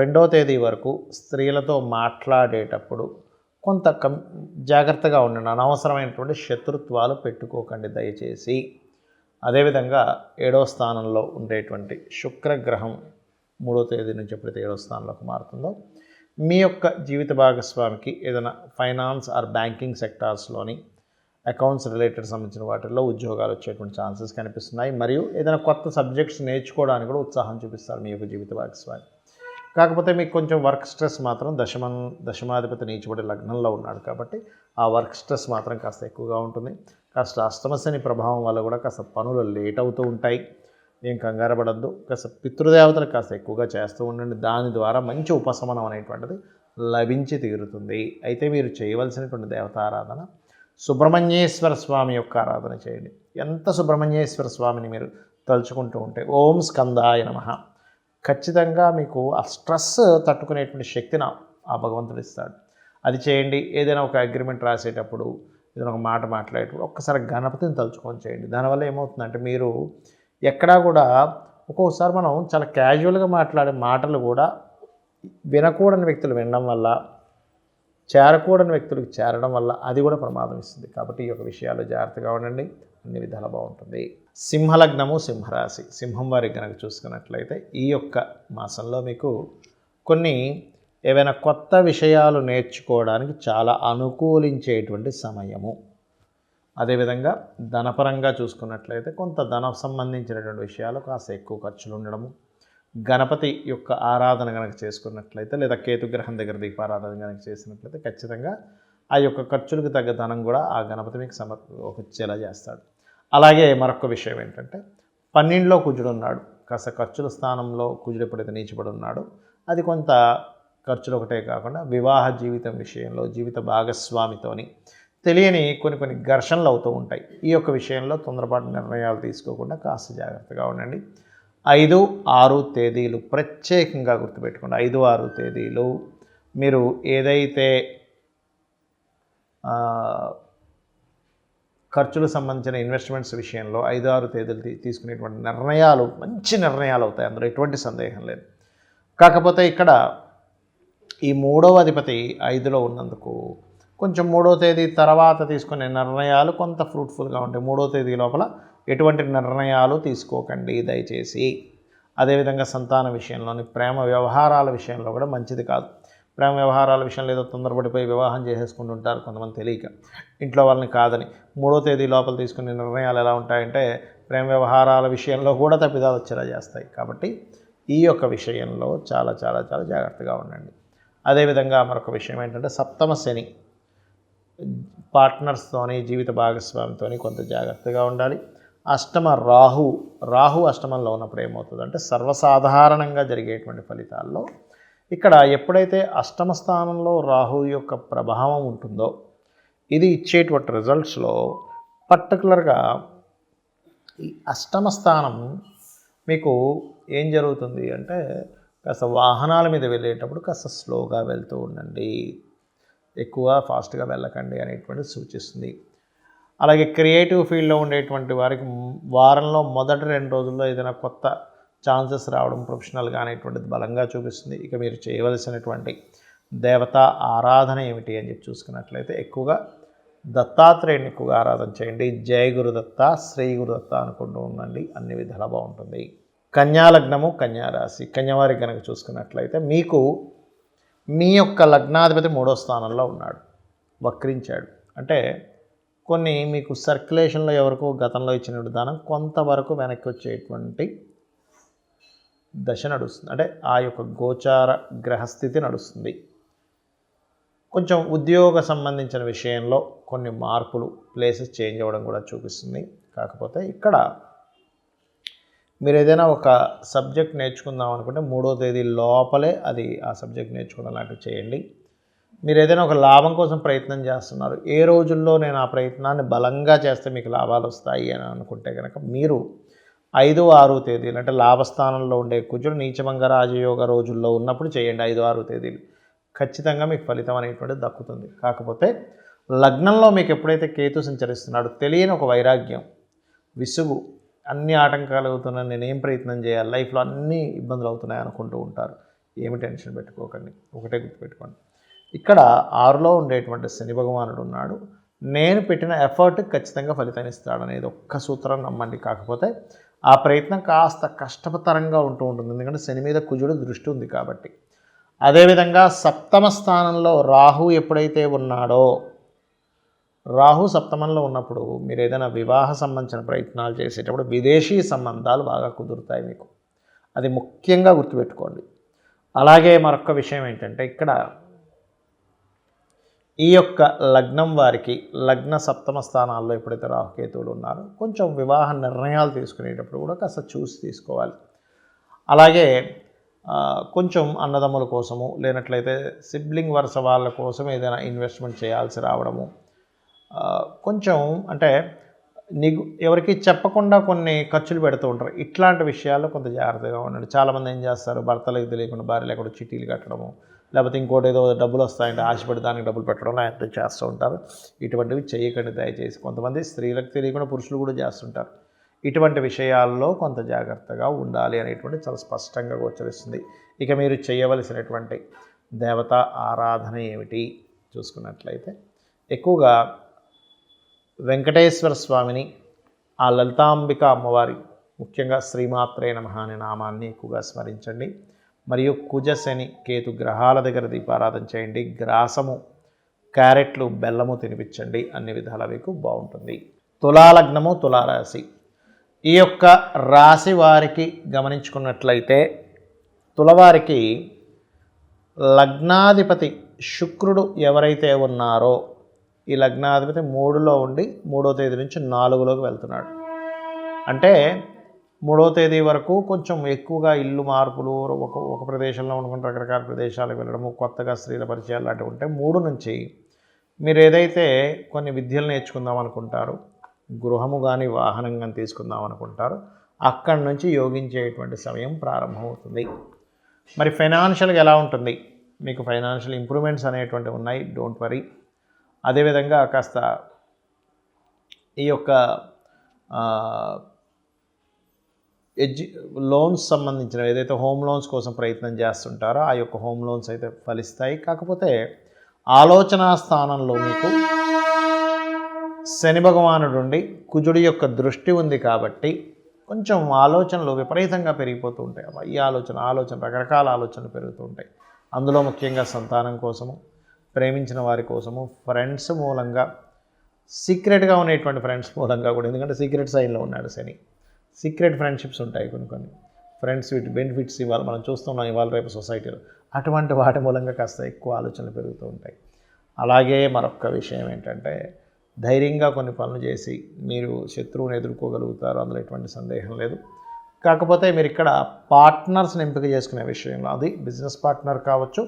2వ తేదీ వరకు స్త్రీలతో మాట్లాడేటప్పుడు కొంత జాగ్రత్తగా ఉండండి. అనవసరమైనటువంటి శత్రుత్వాలు పెట్టుకోకండి దయచేసి. అదేవిధంగా 7వ స్థానంలో ఉండేటువంటి శుక్రగ్రహం 3వ తేదీ నుంచి ఎప్పుడైతే 7వ స్థానంలోకి మారుతుందో మీ యొక్క జీవిత భాగస్వామికి ఏదైనా ఫైనాన్స్ ఆర్ బ్యాంకింగ్ సెక్టార్స్లోని అకౌంట్స్ రిలేటెడ్ సంబంధించిన వాటిల్లో ఉద్యోగాలు వచ్చేటువంటి ఛాన్సెస్ కనిపిస్తున్నాయి. మరియు ఏదైనా కొత్త సబ్జెక్ట్స్ నేర్చుకోవడానికి కూడా ఉత్సాహం చూపిస్తారు మీ యొక్క జీవిత భాగస్వామి. కాకపోతే మీకు కొంచెం వర్క్ స్ట్రెస్ మాత్రం దశమాధిపతి నీచబడి లగ్నంలో ఉన్నాడు కాబట్టి ఆ వర్క్ స్ట్రెస్ మాత్రం కాస్త ఎక్కువగా ఉంటుంది. కాస్త అష్టమశని ప్రభావం వల్ల కూడా కాస్త పనులు లేట్ అవుతూ ఉంటాయి. ఏం కంగారు పడద్దు. కాస్త పితృదేవతలు కాస్త ఎక్కువగా చేస్తూ ఉండండి. దాని ద్వారా మంచి ఉపశమనం అనేటువంటిది లభించి తీరుతుంది. అయితే మీరు చేయవలసినటువంటి దేవతారాధన సుబ్రహ్మణ్యేశ్వర స్వామి యొక్క ఆరాధన చేయండి. ఎంత సుబ్రహ్మణ్యేశ్వర స్వామిని మీరు తలుచుకుంటూ ఉంటే ఓం స్కందాయ నమః ఖచ్చితంగా మీకు ఆ స్ట్రెస్ తట్టుకునేటువంటి శక్తిని ఆ భగవంతుడు ఇస్తాడు. అది చేయండి. ఏదైనా ఒక అగ్రిమెంట్ రాసేటప్పుడు, ఏదైనా ఒక మాట మాట్లాడేటప్పుడు ఒక్కసారి గణపతిని తలుచుకొని చేయండి. దానివల్ల ఏమవుతుందంటే మీరు ఎక్కడా కూడా ఒక్కోసారి మనం చాలా క్యాజువల్గా మాట్లాడే మాటలు కూడా వినకూడని వ్యక్తులు వినడం వల్ల, చేరకూడని వ్యక్తులకు చేరడం వల్ల అది కూడా ప్రమాదం ఇస్తుంది. కాబట్టి ఈ యొక్క విషయాలు జాగ్రత్తగా ఉండండి. అన్ని విధాలు బాగుంటుంది. సింహలగ్నము, సింహరాశి. సింహం వారికి కనుక చూసుకున్నట్లయితే ఈ యొక్క మాసంలో మీకు కొన్ని ఏవైనా కొత్త విషయాలు నేర్చుకోవడానికి చాలా అనుకూలించేటువంటి సమయము. అదేవిధంగా ధనపరంగా చూసుకున్నట్లయితే కొంత ధనం సంబంధించినటువంటి విషయాలు కాస్త ఎక్కువ ఖర్చులు ఉండడము. గణపతి యొక్క ఆరాధన కనుక చేసుకున్నట్లయితే లేదా కేతుగ్రహం దగ్గర దీపారాధన కనుక చేసినట్లయితే ఖచ్చితంగా ఆ యొక్క ఖర్చులకు తగ్గ ధనం కూడా ఆ గణపతి మీకు వచ్చేలా చేస్తాడు. అలాగే మరొక విషయం ఏంటంటే 12లో కుజుడు ఉన్నాడు. కాస్త ఖర్చుల స్థానంలో కుజుడు ఎప్పుడైతే నీచబడి ఉన్నాడో అది కొంత ఖర్చులు ఒకటే కాకుండా వివాహ జీవితం విషయంలో జీవిత భాగస్వామితోని తెలియని కొన్ని ఘర్షణలు అవుతూ ఉంటాయి. ఈ యొక్క విషయంలో తొందరపాటు నిర్ణయాలు తీసుకోకుండా కాస్త జాగ్రత్తగా ఉండండి. 5, 6 తేదీలు ప్రత్యేకంగా గుర్తుపెట్టుకోండి. 5, 6 తేదీలు మీరు ఏదైతే ఖర్చులకు సంబంధించిన ఇన్వెస్ట్మెంట్స్ విషయంలో 5, 6 తేదీలు తీసుకునేటువంటి నిర్ణయాలు మంచి నిర్ణయాలు అవుతాయి. అందులో ఎటువంటి సందేహం లేదు. కాకపోతే ఇక్కడ ఈ 3వ అధిపతి 5లో ఉన్నందుకు కొంచెం 3వ తేదీ తర్వాత తీసుకునే నిర్ణయాలు కొంత ఫ్రూట్ఫుల్గా ఉంటాయి. 3వ తేదీ లోపల ఎటువంటి నిర్ణయాలు తీసుకోకండి దయచేసి. అదేవిధంగా సంతాన విషయంలోని, ప్రేమ వ్యవహారాల విషయంలో కూడా మంచిది కాదు. ప్రేమ వ్యవహారాల విషయంలో ఏదో తొందరపడిపోయి వివాహం చేసేసుకుంటుంటారు కొంతమంది తెలియక, ఇంట్లో వాళ్ళని కాదని. 3వ తేదీ లోపల తీసుకునే నిర్ణయాలు ఎలా ఉంటాయంటే ప్రేమ వ్యవహారాల విషయంలో కూడా తప్పిదాలు వచ్చేలా చేస్తాయి. కాబట్టి ఈ యొక్క విషయంలో చాలా చాలా చాలా జాగ్రత్తగా ఉండండి. అదేవిధంగా మరొక విషయం ఏంటంటే సప్తమ శని, పార్ట్నర్స్తోని జీవిత భాగస్వామితోని కొంత జాగ్రత్తగా ఉండాలి. అష్టమ రాహు అష్టమంలో ఉన్నప్పుడు ఏమవుతుంది అంటే సర్వసాధారణంగా జరిగేటువంటి ఫలితాల్లో ఇక్కడ ఎప్పుడైతే అష్టమ స్థానంలో రాహు యొక్క ప్రభావం ఉంటుందో ఇది ఇచ్చేటువంటి రిజల్ట్స్లో పర్టికులర్గా ఈ అష్టమ స్థానం మీకు ఏం జరుగుతుంది అంటే కాస్త వాహనాల మీద వెళ్ళేటప్పుడు కాస్త స్లోగా వెళ్తూ ఉండండి, ఎక్కువ ఫాస్ట్గా వెళ్ళకండి అనేటువంటిది సూచిస్తుంది. అలాగే క్రియేటివ్ ఫీల్డ్లో ఉండేటువంటి వారికి వారంలో మొదటి 2 రోజుల్లో ఏదైనా కొత్త ఛాన్సెస్ రావడం ప్రొఫెషనల్గా అనేటువంటిది బలంగా చూపిస్తుంది. ఇక మీరు చేయవలసినటువంటి దేవతా ఆరాధన ఏమిటి అని చెప్పి చూసుకున్నట్లయితే ఎక్కువగా దత్తాత్రేయుని ఎక్కువగా ఆరాధన చేయండి. జయ గురుదత్త, శ్రీ గురుదత్త అనుకుంటూ ఉండండి, అన్ని విధాలా బాగుంటుంది. కన్యా లగ్నము, కన్యా రాశి, కన్యవారికి కనుక చూసుకున్నట్లయితే మీకు మీ యొక్క లగ్నాధిపతి 3వ స్థానంలో ఉన్నాడు, వక్రించాడు. అంటే కొన్ని మీకు సర్క్యులేషన్లో ఎవరికో గతంలో ఇచ్చిన దానం కొంతవరకు వెనక్కి వచ్చేటువంటి దశ నడుస్తుంది. అంటే ఆ యొక్క గోచార గ్రహస్థితి నడుస్తుంది. కొంచెం ఉద్యోగ సంబంధించిన విషయంలో కొన్ని మార్పులు, ప్లేసెస్ చేంజ్ అవ్వడం కూడా చూపిస్తుంది. కాకపోతే ఇక్కడ మీరు ఏదైనా ఒక సబ్జెక్ట్ నేర్చుకుందాం అనుకుంటే 3వ తేదీ లోపలే అది ఆ సబ్జెక్ట్ నేర్చుకోవడం లాంటివి చేయండి. మీరు ఏదైనా ఒక లాభం కోసం ప్రయత్నం చేస్తున్నారు, ఏ రోజుల్లో నేను ఆ ప్రయత్నాన్ని బలంగా చేస్తే మీకు లాభాలు వస్తాయి అని అనుకుంటే కనుక మీరు 5, 6 తేదీలు అంటే లాభస్థానంలో ఉండే కుజుడు నీచభంగ రాజయోగ రోజుల్లో ఉన్నప్పుడు చేయండి. 5, 6 తేదీలు ఖచ్చితంగా మీకు ఫలితం అనేటువంటిది దక్కుతుంది. కాకపోతే లగ్నంలో మీకు ఎప్పుడైతే కేతు సంచరిస్తున్నాడో తెలియని ఒక వైరాగ్యం, విసుగు, అన్ని ఆటంకాలు అవుతున్నాయి, నేనేం ప్రయత్నం చేయాలి, లైఫ్లో అన్ని ఇబ్బందులు అవుతున్నాయి అనుకుంటూ ఉంటారు. ఏమి టెన్షన్ పెట్టుకోకండి, ఒకటే గుర్తుపెట్టుకోండి, ఇక్కడ 6లో ఉండేటువంటి శని భగవానుడు ఉన్నాడు. నేను పెట్టిన ఎఫర్ట్ ఖచ్చితంగా ఫలితాన్ని ఇస్తాడు అనేది ఒక్క సూత్రం నమ్మండి. కాకపోతే ఆ ప్రయత్నం కాస్త కష్టతరంగా ఉంటూ ఉంటుంది, ఎందుకంటే శని మీద కుజుడు దృష్టి ఉంది కాబట్టి. అదేవిధంగా సప్తమ స్థానంలో రాహు ఎప్పుడైతే ఉన్నాడో, రాహు సప్తమంలో ఉన్నప్పుడు మీరు ఏదైనా వివాహ సంబంధించిన ప్రయత్నాలు చేసేటప్పుడు విదేశీ సంబంధాలు బాగా కుదురుతాయి మీకు, అది ముఖ్యంగా గుర్తుపెట్టుకోండి. అలాగే మరొక విషయం ఏంటంటే ఇక్కడ ఈ యొక్క లగ్నం వారికి లగ్న సప్తమ స్థానాల్లో ఎప్పుడైతే రాహుకేతువులు ఉన్నారో కొంచెం వివాహ నిర్ణయాలు తీసుకునేటప్పుడు కూడా కాస్త చూసి తీసుకోవాలి. అలాగే కొంచెం అన్నదమ్ముల కోసము లేనట్లయితే సిబ్లింగ్ వరుస వాళ్ళ కోసం ఏదైనా ఇన్వెస్ట్మెంట్ చేయాల్సి రావడము, కొంచెం అంటే నీకు ఎవరికి చెప్పకుండా కొన్ని ఖర్చులు పెడుతూ ఉంటారు. ఇట్లాంటి విషయాల్లో కొంత జాగ్రత్తగా ఉండండి. చాలామంది ఏం చేస్తారు, భర్తలకు తెలియకుండా భార్య లేకుండా చిట్టీలు కట్టడము, లేకపోతే ఇంకోటి ఏదో డబ్బులు వస్తాయంటే ఆశపడి దానికి డబ్బులు పెట్టడం లాంటివి చేస్తూ ఉంటారు. ఇటువంటివి చేయకండి దయచేసి. కొంతమంది స్త్రీలకు తెలియకుండా పురుషులు కూడా చేస్తుంటారు. ఇటువంటి విషయాల్లో కొంత జాగ్రత్తగా ఉండాలి అనేటువంటి చాలా స్పష్టంగా గోచరిస్తుంది. ఇక మీరు చేయవలసినటువంటి దేవతా ఆరాధన ఏమిటి చూసుకున్నట్లయితే ఎక్కువగా వెంకటేశ్వర స్వామిని, ఆ లలితాంబిక అమ్మవారి ముఖ్యంగా శ్రీమాత్రే నమః అనే నామాన్ని ఎక్కువగా స్మరించండి. మరియు కుజ శని కేతు గ్రహాల దగ్గర దీపారాధన చేయండి. గ్రాసము, క్యారెట్లు, బెల్లము తినిపించండి. అన్ని విధాల మీకు బాగుంటుంది. తులాలగ్నము, తులారాశి, ఈ యొక్క రాశి వారికి గమనించుకున్నట్లయితే తులవారికి లగ్నాధిపతి శుక్రుడు ఎవరైతే ఉన్నారో ఈ లగ్నాధిపతి 3లో ఉండి 3వ తేదీ నుంచి 4లోకి వెళ్తున్నాడు. అంటే 3వ తేదీ వరకు కొంచెం ఎక్కువగా ఇల్లు మార్పులు, ఒక ప్రదేశంలో ఉండకుండా రకరకాల ప్రదేశాలకు వెళ్ళడము, కొత్తగా స్త్రీల పరిచయాలు లాంటివి ఉంటాయి. 3 నుంచి మీరు ఏదైతే కొన్ని విద్యలు నేర్చుకుందాం అనుకుంటారో, గృహము కానీ వాహనం కానీ తీసుకుందాం అనుకుంటారో అక్కడి నుంచి యోగించేటువంటి సమయం ప్రారంభమవుతుంది. మరి ఫైనాన్షియల్గా ఎలా ఉంటుంది, మీకు ఫైనాన్షియల్ ఇంప్రూవ్మెంట్స్ అనేటువంటివి ఉన్నాయి, డోంట్ వరీ. అదేవిధంగా కాస్త ఈ యొక్క లోన్స్ సంబంధించిన ఏదైతే హోమ్ లోన్స్ కోసం ప్రయత్నం చేస్తుంటారో ఆ యొక్క హోమ్ లోన్స్ అయితే ఫలిస్తాయి. కాకపోతే ఆలోచనా స్థానంలో మీకు శని భగవానుడు ఉండి కుజుడి యొక్క దృష్టి ఉంది కాబట్టి కొంచెం ఆలోచనలు విపరీతంగా పెరిగిపోతూ ఉంటాయి. ఈ ఆలోచన రకరకాల ఆలోచనలు పెరుగుతూ ఉంటాయి. అందులో ముఖ్యంగా సంతానం కోసము, ప్రేమించిన వారి కోసము, ఫ్రెండ్స్ మూలంగా, సీక్రెట్గా ఉండేటువంటి ఫ్రెండ్స్ మూలంగా కూడా, ఎందుకంటే సీక్రెట్ సైన్లో ఉన్నాడు శని. సీక్రెట్ ఫ్రెండ్షిప్స్ ఉంటాయి కొన్ని ఫ్రెండ్స్ విత్ బెనిఫిట్స్ ఇవాళ మనం చూస్తున్నాం ఇవాళ రేపు సొసైటీలో. అటువంటి వాటి మూలంగా కాస్త ఎక్కువ ఆలోచనలు పెరుగుతూ ఉంటాయి. అలాగే మరొక విషయం ఏంటంటే, ధైర్యంగా కొన్ని పనులు చేసి మీరు శత్రువుని ఎదుర్కోగలుగుతారు, అందులో ఎటువంటి సందేహం లేదు. కాకపోతే మీరు ఇక్కడ పార్ట్నర్స్ని ఎంపిక చేసుకునే విషయంలో, అది బిజినెస్ పార్ట్నర్ కావచ్చు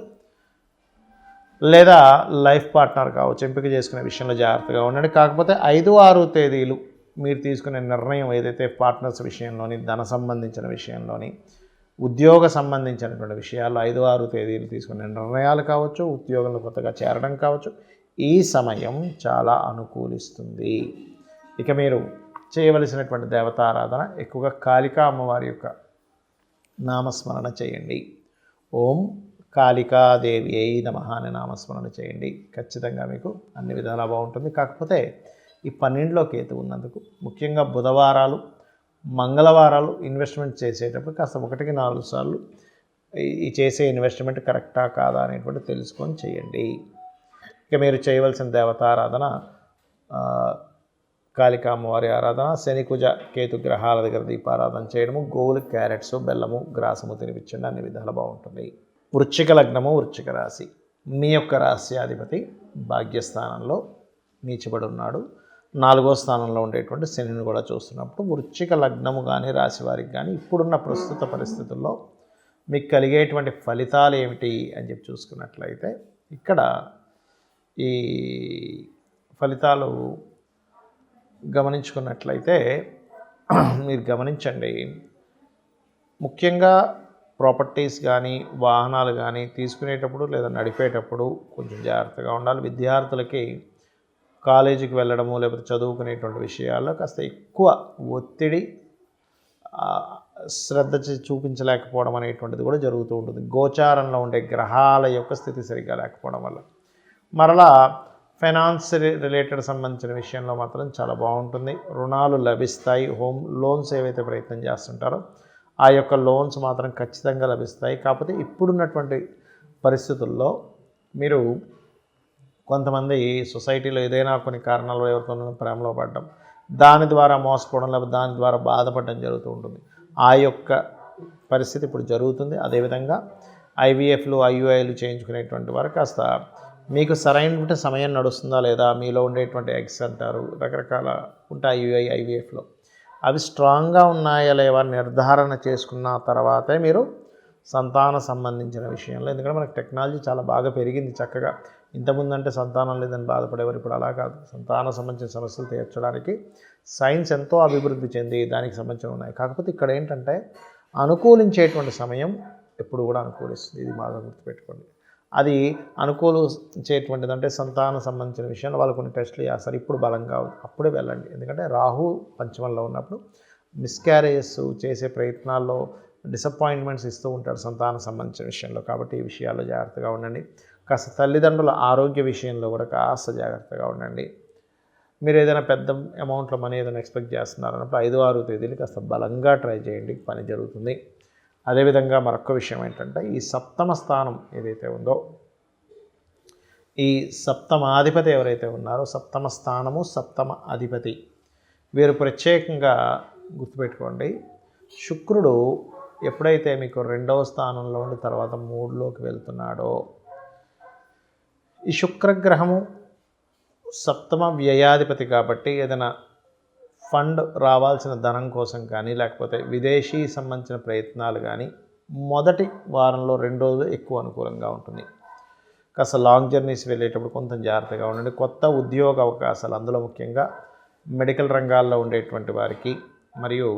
లేదా లైఫ్ పార్ట్నర్ కావచ్చు, ఎంపిక చేసుకునే విషయంలో జాగ్రత్తగా ఉండండి. కాకపోతే 5, 6 తేదీలు మీరు తీసుకునే నిర్ణయం ఏదైతే పార్ట్నర్స్ విషయంలోని, ధన సంబంధించిన విషయంలోని, ఉద్యోగ సంబంధించినటువంటి విషయాల్లో 5, 6 తేదీలు తీసుకునే నిర్ణయాలు కావచ్చు, ఉద్యోగంలో కొత్తగా చేరడం కావచ్చు, ఈ సమయం చాలా అనుకూలిస్తుంది. ఇక మీరు చేయవలసినటువంటి దేవతారాధన ఎక్కువగా కాళికా అమ్మవారి యొక్క నామస్మరణ చేయండి. ఓం కాళికాదేవి అయి నమః అని నామస్మరణ చేయండి. ఖచ్చితంగా మీకు అన్ని విధాలా బాగుంటుంది. కాకపోతే ఈ 12లో కేతు ఉన్నందుకు ముఖ్యంగా బుధవారాలు, మంగళవారాలు ఇన్వెస్ట్మెంట్ చేసేటప్పుడు కాస్త 1కి 4 సార్లు ఈ చేసే ఇన్వెస్ట్మెంట్ కరెక్టా కాదా అనేటువంటి తెలుసుకొని చేయండి. ఇక మీరు చేయవలసిన దేవతారాధన కాళికా అమ్మవారి ఆరాధన, శని కుజ కేతు గ్రహాల దగ్గర దీపారాధన చేయడము, గోవులు క్యారెట్స్, బెల్లము, గ్రాసము తినిపించండి. అన్ని విధాలు బాగుంటుంది. వృశ్చిక లగ్నము, వృశ్చిక రాశి. మీ యొక్క రాశ్యాధిపతి భాగ్యస్థానంలో నీచబడి ఉన్నాడు. 4వ స్థానంలో ఉండేటువంటి శనిని కూడా చూస్తున్నప్పుడు వృశ్చిక లగ్నము కానీ రాశి వారికి కానీ ఇప్పుడున్న ప్రస్తుత పరిస్థితుల్లో మీకు కలిగేటువంటి ఫలితాలు ఏమిటి అని చెప్పి చూసుకున్నట్లయితే, ఇక్కడ ఈ ఫలితాలు గమనించుకున్నట్లయితే మీరు గమనించండి. ముఖ్యంగా ప్రాపర్టీస్ కానీ, వాహనాలు కానీ తీసుకునేటప్పుడు లేదా నడిపేటప్పుడు కొంచెం జాగ్రత్తగా ఉండాలి. విద్యార్థులకి కాలేజీకి వెళ్ళడము లేకపోతే చదువుకునేటువంటి విషయాల్లో కాస్త ఎక్కువ ఒత్తిడి, శ్రద్ధ చూపించలేకపోవడం అనేటువంటిది కూడా జరుగుతూ ఉంటుంది. గోచారంలో ఉండే గ్రహాల యొక్క స్థితి సరిగ్గా లేకపోవడం వల్ల. మరలా ఫైనాన్స్ రిలేటెడ్ సంబంధించిన విషయంలో మాత్రం చాలా బాగుంటుంది. రుణాలు లభిస్తాయి. హోమ్ లోన్స్ ఏవైతే ప్రయత్నం చేస్తుంటారో ఆ యొక్క లోన్స్ మాత్రం ఖచ్చితంగా లభిస్తాయి. కాకపోతే ఇప్పుడున్నటువంటి పరిస్థితుల్లో మీరు కొంతమంది సొసైటీలో ఏదైనా కొన్ని కారణాలు ఎవరితో ప్రేమలో పడడం, దాని ద్వారా మోసపోవడం లేకపోతే దాని ద్వారా బాధపడడం జరుగుతూ ఉంటుంది. ఆ యొక్క పరిస్థితి ఇప్పుడు జరుగుతుంది. అదేవిధంగా ఐవీఎఫ్లు, ఐయుఐలు చేయించుకునేటువంటి వారు కాస్త మీకు సరైన సమయం నడుస్తుందా లేదా, మీలో ఉండేటువంటి ఎగ్స్ అంటారు, రకరకాల ఉంటాయి ఐయుఐ, ఐవీఎఫ్లో, అవి స్ట్రాంగ్గా ఉన్నాయా లేవా నిర్ధారణ చేసుకున్న తర్వాతే మీరు సంతాన సంబంధించిన విషయంలో, ఎందుకంటే మనకు టెక్నాలజీ చాలా బాగా పెరిగింది. చక్కగా ఇంతకుముందు అంటే సంతానం లేదని బాధపడేవారు, ఇప్పుడు అలా కాదు. సంతాన సంబంధించిన సమస్యలు తీర్చడానికి సైన్స్ ఎంతో అభివృద్ధి చెంది దానికి సంబంధించి ఉన్నాయి. కాకపోతే ఇక్కడ ఏంటంటే అనుకూలించేటువంటి సమయం ఎప్పుడు కూడా అనుకూలిస్తుంది. ఇది బాగా గుర్తుపెట్టుకోండి. అది అనుకూలించేటువంటిది అంటే సంతానం సంబంధించిన విషయంలో వాళ్ళు కొన్ని టెస్టులు చేస్తారు. ఇప్పుడు బలంగా అప్పుడే వెళ్ళండి. ఎందుకంటే రాహు పంచమంలో ఉన్నప్పుడు మిస్క్యారేజెస్ చేసే ప్రయత్నాల్లో డిసప్పాయింట్మెంట్స్ ఇస్తూ ఉంటారు సంతానం సంబంధించిన విషయంలో. కాబట్టి ఈ విషయాల్లో జాగ్రత్తగా ఉండండి. కాస్త తల్లిదండ్రుల ఆరోగ్య విషయంలో కూడా కాస్త జాగ్రత్తగా ఉండండి. మీరు ఏదైనా పెద్ద అమౌంట్లో మనీ ఏదైనా ఎక్స్పెక్ట్ చేస్తున్నారన్నప్పుడు 5, 6 తేదీలు కాస్త బలంగా ట్రై చేయండి, పని జరుగుతుంది. అదేవిధంగా మరొక విషయం ఏంటంటే, ఈ సప్తమ స్థానం ఏదైతే ఉందో, ఈ సప్తమాధిపతి ఎవరైతే ఉన్నారో, సప్తమ స్థానము సప్తమ అధిపతి, వీరు ప్రత్యేకంగా గుర్తుపెట్టుకోండి. శుక్రుడు ఎప్పుడైతే మీకు 2వ స్థానంలో ఉండి తర్వాత 3లోకి వెళ్తున్నాడో, ఈ శుక్రగ్రహము సప్తమ వ్యయాధిపతి కాబట్టి ఏదైనా ఫండ్ రావాల్సిన ధనం కోసం కానీ లేకపోతే విదేశీ సంబంధించిన ప్రయత్నాలు కానీ మొదటి వారంలో 2 రోజులు ఎక్కువ అనుకూలంగా ఉంటుంది. కాస్త లాంగ్ జర్నీస్ వెళ్ళేటప్పుడు కొంచెం జాగ్రత్తగా ఉండండి. కొత్త ఉద్యోగ అవకాశాలు, అందులో ముఖ్యంగా మెడికల్ రంగాల్లో ఉండేటువంటి వారికి, మరియు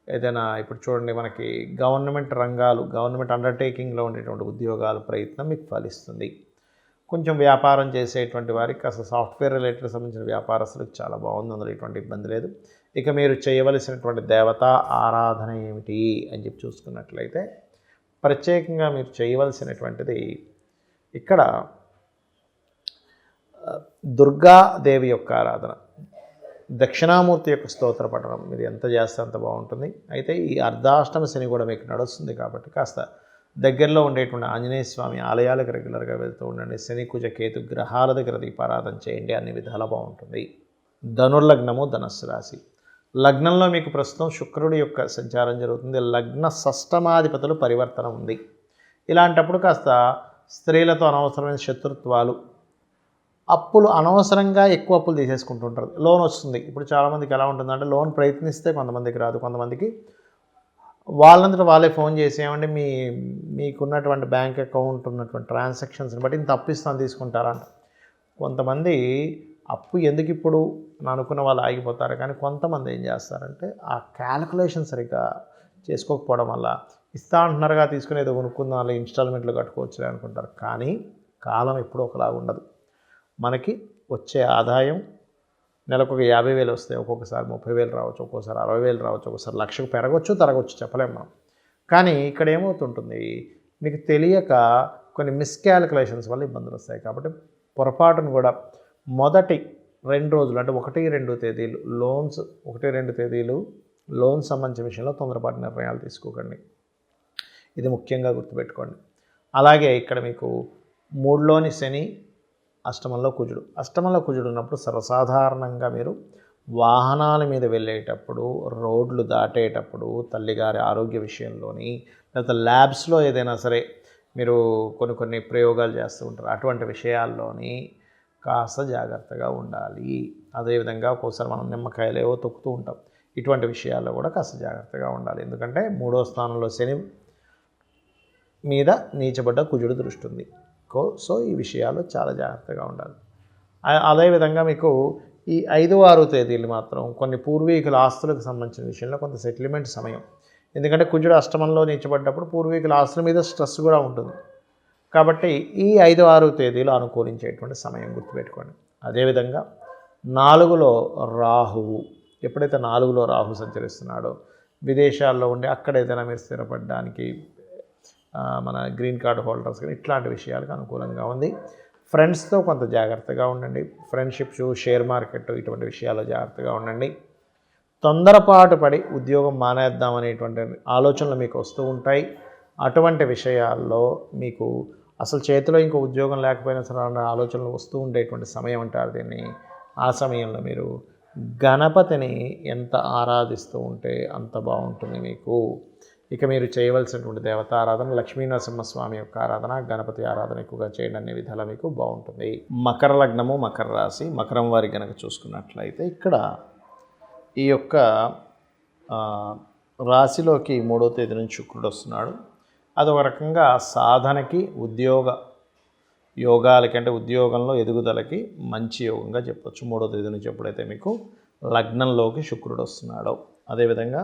ఏదైనా ఇప్పుడు చూడండి మనకి గవర్నమెంట్ రంగాలు, గవర్నమెంట్ అండర్టేకింగ్లో ఉండేటువంటి ఉద్యోగాల ప్రయత్నం మీకు ఫలిస్తుంది. కొంచెం వ్యాపారం చేసేటువంటి వారికి కాస్త సాఫ్ట్వేర్ రిలేటెడ్ సంబంధించిన వ్యాపారస్తులకు చాలా బాగుంది, అందులో ఎటువంటి ఇబ్బంది లేదు. ఇక మీరు చేయవలసినటువంటి దేవతా ఆరాధన ఏమిటి అని చెప్పి చూసుకున్నట్లయితే, ప్రత్యేకంగా మీరు చేయవలసినటువంటిది ఇక్కడ దుర్గాదేవి యొక్క ఆరాధన, దక్షిణామూర్తి యొక్క స్తోత్ర పఠనం మీరు ఎంత చేస్తే అంత బాగుంటుంది. అయితే ఈ అర్ధాష్టమ శని కూడా మీకు నడుస్తుంది కాబట్టి కాస్త దగ్గరలో ఉండేటువంటి ఆంజనేయ స్వామి ఆలయాలకు రెగ్యులర్గా వెళ్తూ ఉండండి. శని కుజ కేతు గ్రహాల దగ్గర దీపారాధన చేయండి, అన్ని విధాలా బాగుంటుంది. ధనుర్లగ్నము ధనస్సు రాశి. లగ్నంలో మీకు ప్రస్తుతం శుక్రుడి యొక్క సంచారం జరుగుతుంది. లగ్న షష్టమాధిపతులు పరివర్తన ఉంది. ఇలాంటప్పుడు కాస్త స్త్రీలతో అనవసరమైన శత్రుత్వాలు, అప్పులు, అనవసరంగా ఎక్కువ అప్పులు తీసేసుకుంటుంటారు. లోన్ వస్తుంది. ఇప్పుడు చాలామందికి ఎలా ఉంటుందంటే లోన్ ప్రయత్నిస్తే కొంతమందికి రాదు, కొంతమందికి వాళ్ళంతటా వాళ్ళే ఫోన్ చేసి ఏమంటే మీకున్నటువంటి బ్యాంక్ అకౌంట్ ఉన్నటువంటి ట్రాన్సాక్షన్స్ని బట్టి ఇంత అప్పు ఇస్తాను తీసుకుంటారంట. కొంతమంది అప్పు ఎందుకు ఇప్పుడు అనుకున్న వాళ్ళు ఆగిపోతారు. కానీ కొంతమంది ఏం చేస్తారంటే ఆ క్యాలిక్యులేషన్ సరిగ్గా చేసుకోకపోవడం వల్ల ఇస్తా అంటున్నారుగా తీసుకుని ఏదో కొనుక్కుందాం, వాళ్ళు ఇన్స్టాల్మెంట్లు కట్టుకోవచ్చు అనుకుంటారు. కానీ కాలం ఎప్పుడూ ఒకలాగా ఉండదు. మనకి వచ్చే ఆదాయం నెలకు ఒక 50,000 వస్తాయి, ఒక్కొక్కసారి 30,000 రావచ్చు, ఒక్కోసారి 60,000 రావచ్చు, ఒక్కోసారి 1,00,000 పెరగవచ్చు తరగవచ్చు, చెప్పలేము మనం. కానీ ఇక్కడ ఏమవుతుంటుంది, మీకు తెలియక కొన్ని మిస్కాలిక్యులేషన్స్ వల్ల ఇబ్బందులు వస్తాయి. కాబట్టి పొరపాటును కూడా మొదటి 2 రోజులు అంటే 1-2 తేదీలు లోన్స్ 1-2 తేదీలు లోన్ సంబంధించిన విషయంలో తొందరపాటు నిర్ణయాలు తీసుకోకండి. ఇది ముఖ్యంగా గుర్తుపెట్టుకోండి. అలాగే ఇక్కడ మీకు 3లోని శని, అష్టమంలో కుజుడు ఉన్నప్పుడు సర్వసాధారణంగా మీరు వాహనాల మీద వెళ్ళేటప్పుడు, రోడ్లు దాటేటప్పుడు, తల్లిగారి ఆరోగ్య విషయంలోని, లేకపోతే ల్యాబ్స్లో ఏదైనా సరే మీరు కొన్ని ప్రయోగాలు చేస్తూ ఉంటారు, అటువంటి విషయాల్లోని కాస్త జాగ్రత్తగా ఉండాలి. అదేవిధంగా ఒక్కోసారి మనం నిమ్మకాయలు ఏవో తొక్కుతూ ఉంటాం, ఇటువంటి విషయాల్లో కూడా కాస్త జాగ్రత్తగా ఉండాలి. ఎందుకంటే 3వ స్థానంలో శని మీద నీచబడ్డ కుజుడు దృష్టి ఉంది. సో ఈ విషయాలు చాలా జాగ్రత్తగా ఉండాలి. అదేవిధంగా మీకు ఈ 5-6 తేదీలు మాత్రం కొన్ని పూర్వీకుల ఆస్తులకు సంబంధించిన విషయంలో కొంత సెటిల్మెంట్ సమయం. ఎందుకంటే కుజుడు అష్టమంలో నీచబడ్డప్పుడు పూర్వీకుల ఆస్తుల మీద స్ట్రెస్ కూడా ఉంటుంది. కాబట్టి ఈ 5-6 తేదీలు అనుకూలించేటువంటి సమయం గుర్తుపెట్టుకోండి. అదేవిధంగా 4లో రాహువు, ఎప్పుడైతే 4లో రాహు సంచరిస్తున్నాడో విదేశాల్లో ఉండి అక్కడ ఏదైనా మీరు స్థిరపడడానికి మన గ్రీన్ కార్డు హోల్డర్స్ కానీ ఇట్లాంటి విషయాలకు అనుకూలంగా ఉంది. ఫ్రెండ్స్తో కొంత జాగ్రత్తగా ఉండండి. ఫ్రెండ్షిప్స్, షేర్ మార్కెట్ ఇటువంటి విషయాల్లో జాగ్రత్తగా ఉండండి. తొందరపాటు పడి ఉద్యోగం మానేద్దాం అనేటువంటి ఆలోచనలు మీకు వస్తూ ఉంటాయి. అటువంటి విషయాల్లో మీకు అసలు చేతిలో ఇంకో ఉద్యోగం లేకపోయినా సరే అన్న ఆలోచనలు వస్తూ ఉండేటువంటి సమయం అంటారు దీన్ని. ఆ సమయంలో మీరు గణపతిని ఎంత ఆరాధిస్తూ ఉంటే అంత బాగుంటుంది మీకు. ఇక మీరు చేయవలసినటువంటి దేవత ఆరాధన లక్ష్మీనరసింహస్వామి యొక్క ఆరాధన, గణపతి ఆరాధన ఎక్కువగా చేయండి, అనే విధాలు మీకు బాగుంటుంది. మకర లగ్నము, మకర రాశి, మకరం వారి కనుక చూసుకున్నట్లయితే ఇక్కడ ఈ యొక్క రాశిలోకి 3వ తేదీ నుంచి శుక్రుడు వస్తున్నాడు. అదొక రకంగా సాధనకి, ఉద్యోగ యోగాలకి, అంటే ఉద్యోగంలో ఎదుగుదలకి మంచి యోగంగా చెప్పచ్చు. 3వ తేదీ నుంచి ఎప్పుడైతే మీకు లగ్నంలోకి శుక్రుడు వస్తున్నాడో. అదేవిధంగా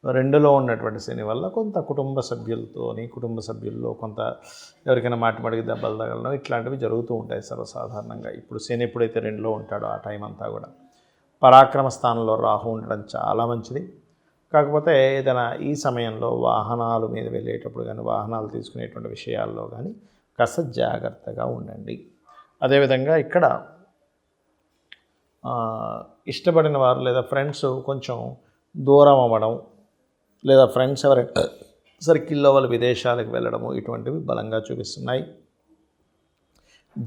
2లో ఉన్నటువంటి శని వల్ల కొంత కుటుంబ సభ్యుల్లో కొంత ఎవరికైనా మాటిమాటికి దెబ్బలు తగలడం ఇట్లాంటివి జరుగుతూ ఉంటాయి సర్వసాధారణంగా. ఇప్పుడు శని ఎప్పుడైతే 2లో ఉంటాడో ఆ టైం అంతా కూడా పరాక్రమ స్థానంలో రాహు ఉండడం చాలా మంచిది. కాకపోతే ఏదైనా ఈ సమయంలో వాహనాల మీద వెళ్ళేటప్పుడు కానీ, వాహనాలు తీసుకునేటువంటి విషయాల్లో కానీ కాస్త జాగ్రత్తగా ఉండండి. అదేవిధంగా ఇక్కడ ఇష్టపడిన వారు లేదా ఫ్రెండ్స్ కొంచెం దూరం అవ్వడం, లేదా ఫ్రెండ్స్ ఎవరైనా సర్కిల్లో వాళ్ళు విదేశాలకు వెళ్ళడము ఇటువంటివి బలంగా చూపిస్తున్నాయి.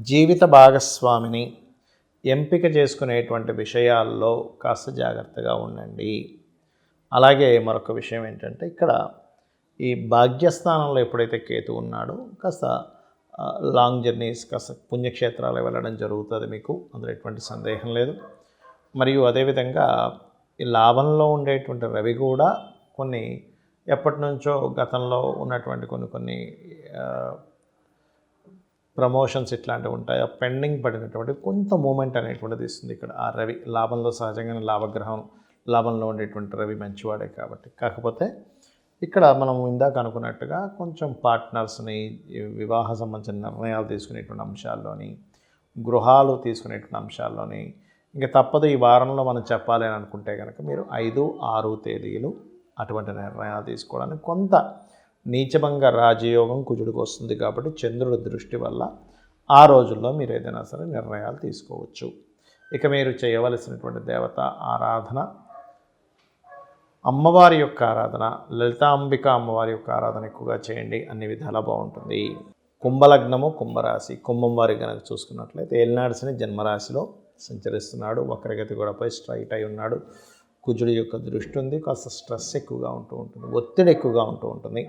జీవిత భాగస్వామిని ఎంపిక చేసుకునేటువంటి విషయాల్లో కాస్త జాగ్రత్తగా ఉండండి. అలాగే మరొక విషయం ఏంటంటే ఇక్కడ ఈ భాగ్యస్థానంలో ఎప్పుడైతే కేతు ఉన్నాడో కాస్త లాంగ్ జర్నీస్, కాస్త పుణ్యక్షేత్రాలకు వెళ్ళడం జరుగుతుంది మీకు, అందులో ఎటువంటి సందేహం లేదు. మరియు అదేవిధంగా ఈ లాభంలో ఉండేటువంటి రవి కూడా కొన్ని ఎప్పటి నుంచో గతంలో ఉన్నటువంటి కొన్ని ప్రమోషన్స్ ఇట్లాంటివి ఉంటాయి, పెండింగ్ పడినటువంటి కొంత మూమెంట్ అనేటువంటిది ఇస్తుంది ఇక్కడ ఆ రవి. లాభంలో సహజంగానే లాభగ్రహం, లాభంలో ఉండేటువంటి రవి మంచివాడే కాబట్టి. కాకపోతే ఇక్కడ మనం ఇందాక అనుకున్నట్టుగా కొంచెం పార్ట్నర్స్ని, వివాహ సంబంధించిన నిర్ణయాలు తీసుకునేటువంటి అంశాల్లోని, గృహాలు తీసుకునేటువంటి అంశాల్లోని ఇంకా తప్పదు ఈ వారంలో మనం చెప్పాలి అని అనుకుంటే కనుక మీరు 5-6 తేదీలు అటువంటి నిర్ణయాలు తీసుకోవడానికి కొంత నీచభంగ రాజయోగం కుజుడికి వస్తుంది కాబట్టి చంద్రుడి దృష్టి వల్ల ఆ రోజుల్లో మీరు ఏదైనా సరే నిర్ణయాలు తీసుకోవచ్చు. ఇక మీరు చేయవలసినటువంటి దేవత ఆరాధన అమ్మవారి యొక్క ఆరాధన, లలితాంబిక అమ్మవారి యొక్క ఆరాధన ఎక్కువగా చేయండి, అన్ని విధాలా బాగుంటుంది. కుంభలగ్నము, కుంభరాశి. కుంభం వారి కనుక చూసుకున్నట్లయితే ఏలినాడు శని జన్మరాశిలో సంచరిస్తున్నాడు, వక్రగతి కూడా పోయి స్ట్రైట్ అయి ఉన్నాడు. కుజుడి యొక్క దృష్టి ఉంది, కాస్త స్ట్రెస్ ఎక్కువగా ఉంటూ ఉంటుంది, ఒత్తిడి ఎక్కువగా ఉంటూ ఉంటుంది.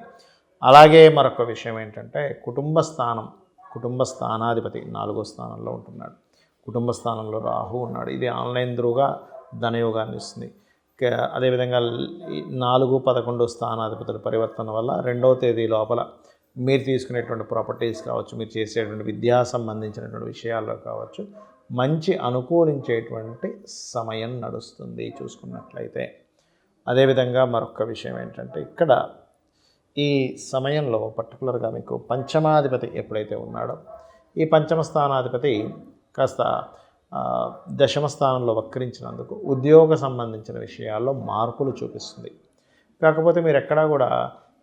అలాగే మరొక విషయం ఏంటంటే కుటుంబ స్థానాధిపతి 4వ స్థానంలో ఉంటున్నాడు. కుటుంబ స్థానంలో రాహు ఉన్నాడు. ఇది ఆన్లైన్ త్రూగా ధనయోగాన్ని ఇస్తుంది. అదేవిధంగా 4, 11 స్థానాధిపతుల పరివర్తన వల్ల 2వ తేదీ లోపల మీరు తీసుకునేటువంటి ప్రాపర్టీస్ కావచ్చు, మీరు చేసేటువంటి విద్యా సంబంధించినటువంటి విషయాల్లో కావచ్చు, మంచి అనుకూలించేటువంటి సమయం నడుస్తుంది చూసుకున్నట్లయితే. అదేవిధంగా మరొక విషయం ఏంటంటే ఇక్కడ ఈ సమయంలో పర్టికులర్గా మీకు పంచమాధిపతి ఎప్పుడైతే ఉన్నాడో, ఈ పంచమ స్థానాధిపతి కాస్త దశమ స్థానంలో వక్రించినందుకు ఉద్యోగ సంబంధించిన విషయాల్లో మార్పులు చూపిస్తుంది. కాకపోతే మీరు ఎక్కడా కూడా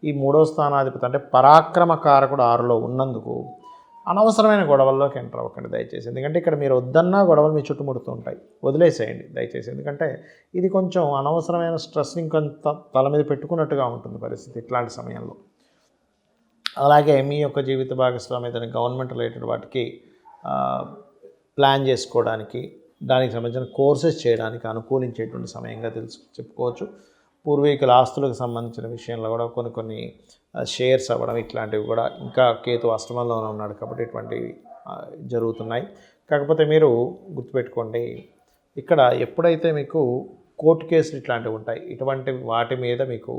ఈ 3వ స్థానాధిపతి అంటే పరాక్రమ కారకుడు 6లో ఉన్నందుకు అనవసరమైన గొడవల్లోకి ఎంటర్ అవ్వకండి దయచేసి. ఎందుకంటే ఇక్కడ మీరు వద్దన్నా గొడవలు మీ చుట్టుముడుతూ ఉంటాయి, వదిలేసేయండి దయచేసి. ఎందుకంటే ఇది కొంచెం అనవసరమైన స్ట్రెస్ని ఇంకొంత తల మీద పెట్టుకున్నట్టుగా ఉంటుంది పరిస్థితి ఇట్లాంటి సమయంలో. అలాగే మీ యొక్క జీవిత భాగస్వామి ఏదైనా గవర్నమెంట్ రిలేటెడ్ వాటికి ప్లాన్ చేసుకోవడానికి, దానికి సంబంధించిన కోర్సెస్ చేయడానికి అనుకూలించేటువంటి సమయంగా చెప్పుకోవచ్చు. పూర్వీకుల ఆస్తులకు సంబంధించిన విషయంలో కూడా కొన్ని షేర్స్ అవ్వడం ఇట్లాంటివి కూడా, ఇంకా కేతు అష్టమంలోనే ఉన్నాడు కాబట్టి ఇటువంటివి జరుగుతున్నాయి. కాకపోతే మీరు గుర్తుపెట్టుకోండి, ఇక్కడ ఎప్పుడైతే మీకు కోర్టు కేసులు ఇట్లాంటివి ఉంటాయి, ఇటువంటి వాటి మీద మీకు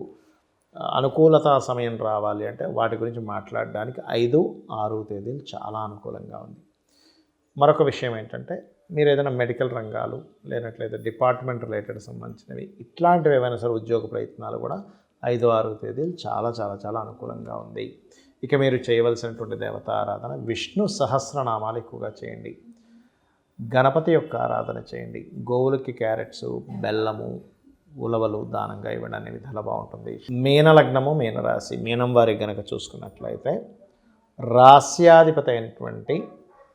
అనుకూలత సమయం రావాలి అంటే వాటి గురించి మాట్లాడడానికి 5, 6 తేదీలు చాలా అనుకూలంగా ఉంది. మరొక విషయం ఏంటంటే మీరు ఏదైనా మెడికల్ రంగాలు లేనట్లయితే డిపార్ట్మెంట్ రిలేటెడ్ సంబంధించినవి ఇట్లాంటివి ఏమైనా సరే ఉద్యోగ ప్రయత్నాలు కూడా 5, 6 తేదీలు చాలా చాలా చాలా అనుకూలంగా ఉంది. ఇక మీరు చేయవలసినటువంటి దేవతా ఆరాధన విష్ణు సహస్రనామాలు ఎక్కువగా చేయండి, గణపతి యొక్క ఆరాధన చేయండి, గోవులకి క్యారెట్స్, బెల్లము, ఉలవలు దానంగా ఇవ్వడం అనే విధాలు బాగుంటుంది. మీనలగ్నము, మీనరాశి. మీనం వారికి గనక చూసుకున్నట్లయితే రాస్యాధిపతి అయినటువంటి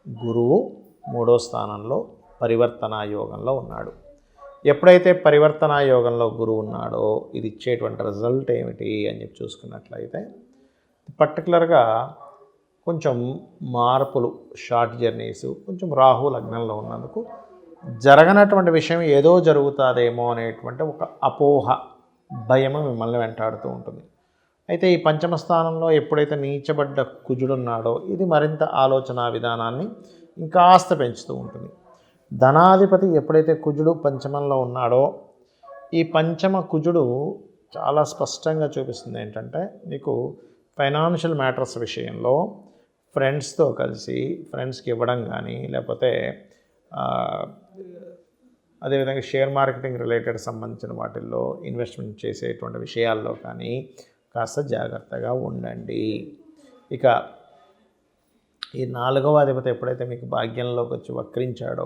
గురువు 3వ స్థానంలో పరివర్తనా యోగంలో ఉన్నాడు. ఎప్పుడైతే పరివర్తనా యోగంలో గురువు ఉన్నాడో ఇది ఇచ్చేటువంటి రిజల్ట్ ఏమిటి అని చెప్పి చూసుకున్నట్లయితే పర్టికులర్గా కొంచెం మార్పులు, షార్ట్ జర్నీస్, కొంచెం రాహు లగ్నంలో ఉన్నందుకు జరగనటువంటి విషయం ఏదో జరుగుతుందేమో అనేటువంటి ఒక అపోహ, భయము మిమ్మల్ని వెంటాడుతూ ఉంటుంది. అయితే ఈ పంచమ స్థానంలో ఎప్పుడైతే నీచబడ్డ కుజుడున్నాడో ఇది మరింత ఆలోచన విధానాన్ని ఇంకాస్త పెంచుతూ ఉంటుంది. ధనాధిపతి ఎప్పుడైతే కుజుడు పంచమంలో ఉన్నాడో ఈ పంచమ కుజుడు చాలా స్పష్టంగా చూపిస్తుంది ఏంటంటే మీకు ఫైనాన్షియల్ మ్యాటర్స్ విషయంలో ఫ్రెండ్స్తో కలిసి ఫ్రెండ్స్కి ఇవ్వడం కానీ, లేకపోతే అదేవిధంగా షేర్ మార్కెటింగ్ రిలేటెడ్ సంబంధించిన వాటిల్లో ఇన్వెస్ట్మెంట్ చేసేటువంటి విషయాల్లో కానీ కాస్త జాగ్రత్తగా ఉండండి. ఇక ఈ 4వ అధిపతి ఎప్పుడైతే మీకు భాగ్యంలోకి వచ్చి వక్రించాడో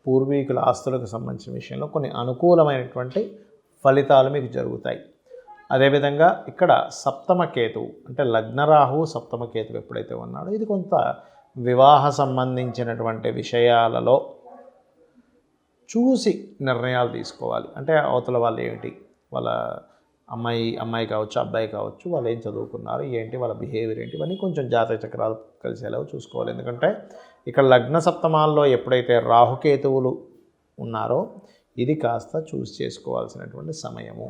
పూర్వీకుల ఆస్తులకు సంబంధించిన విషయంలో కొన్ని అనుకూలమైనటువంటి ఫలితాలు మీకు జరుగుతాయి. అదేవిధంగా ఇక్కడ సప్తమ కేతువు అంటే లగ్నరాహు సప్తమ కేతువు ఎప్పుడైతే ఉన్నాడో ఇది కొంత వివాహ సంబంధించినటువంటి విషయాలలో చూసి నిర్ణయాలు తీసుకోవాలి. అంటే అవతల వాళ్ళు ఏమిటి, వాళ్ళ అమ్మాయి కావచ్చు, అబ్బాయి కావచ్చు, వాళ్ళు ఏం చదువుకున్నారు, ఏంటి వాళ్ళ బిహేవియర్ ఏంటి, ఇవన్నీ కొంచెం జాతక చక్రాలు కలిసేలా చూసుకోవాలి. ఎందుకంటే ఇక్కడ లగ్న సప్తమాల్లో ఎప్పుడైతే రాహుకేతువులు ఉన్నారో ఇది కాస్త చూస్ చేసుకోవాల్సినటువంటి సమయము.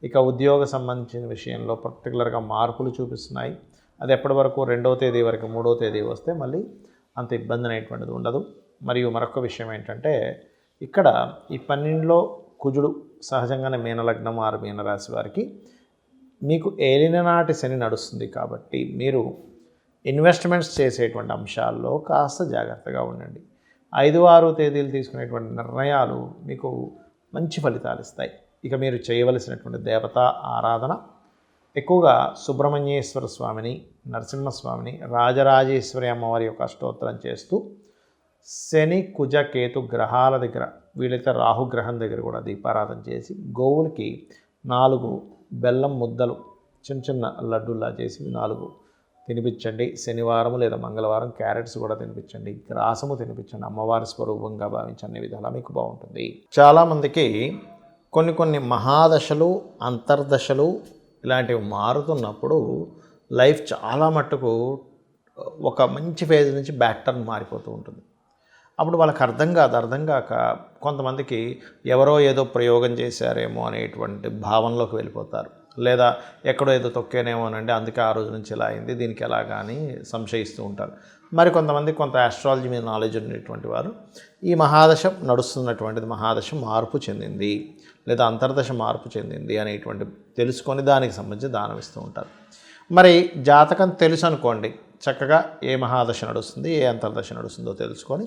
ఇక ఉద్యోగ సంబంధించిన విషయంలో పర్టికులర్గా మార్పులు చూపిస్తున్నాయి. అది ఎప్పటి వరకు 2వ తేదీ వరకు 3వ తేదీ వస్తే మళ్ళీ అంత ఇబ్బంది అనేటువంటిది ఉండదు. మరియు మరొక విషయం ఏంటంటే ఇక్కడ ఈ 12లో కుజుడు సహజంగానే మీనలగ్నం 6 మీనరాశి వారికి మీకు ఏలిననాటి శని నడుస్తుంది కాబట్టి మీరు ఇన్వెస్ట్మెంట్స్ చేసేటువంటి అంశాల్లో కాస్త జాగ్రత్తగా ఉండండి. 5, 6 తేదీలు తీసుకునేటువంటి నిర్ణయాలు మీకు మంచి ఫలితాలు ఇస్తాయి. ఇక మీరు చేయవలసినటువంటి దేవతా ఆరాధన ఎక్కువగా సుబ్రహ్మణ్యేశ్వర స్వామిని, నరసింహస్వామిని, రాజరాజేశ్వరి అమ్మవారి యొక్క అష్టోత్తరం చేస్తూ శని, కుజ, కేతు గ్రహాల దగ్గర వీలైతే రాహుగ్రహం దగ్గర కూడా దీపారాధన చేసి గోవులకి 4 బెల్లం ముద్దలు చిన్న చిన్న లడ్డూలా చేసి 4 తినిపించండి. శనివారం లేదా మంగళవారం క్యారెట్స్ కూడా తినిపించండి, గ్రాసము తినిపించండి. అమ్మవారి స్వరూపంగా భావించే అన్ని విధాలా మీకు బాగుంటుంది. చాలామందికి కొన్ని కొన్ని మహాదశలు, అంతర్దశలు ఇలాంటివి మారుతున్నప్పుడు లైఫ్ చాలా మట్టుకు ఒక మంచి ఫేజ్ నుంచి బ్యాక్ టర్న్ మారిపోతూ ఉంటుంది. అప్పుడు వాళ్ళకి అర్థం కాక కొంతమందికి ఎవరో ఏదో ప్రయోగం చేశారేమో అనేటువంటి భావనలోకి వెళ్ళిపోతారు. లేదా ఎక్కడో ఏదో తొక్కేనేమోనండి, అందుకే ఆ రోజు నుంచి ఇలా అయింది, దీనికి ఎలా కానీ సంశయిస్తూ ఉంటారు. మరి కొంతమంది కొంత ఆస్ట్రాలజీ మీద నాలెడ్జ్ ఉన్నటువంటి వారు ఈ మహాదశ నడుస్తున్నటువంటిది మహాదశ మార్పు చెందింది లేదా అంతర్దశ మార్పు చెందింది అనేటువంటి తెలుసుకొని దానికి సంబంధించి దానం ఇస్తూ ఉంటారు. మరి జాతకం తెలుసు అనుకోండి, చక్కగా ఏ మహాదశ నడుస్తుంది, ఏ అంతర్దశ నడుస్తుందో తెలుసుకొని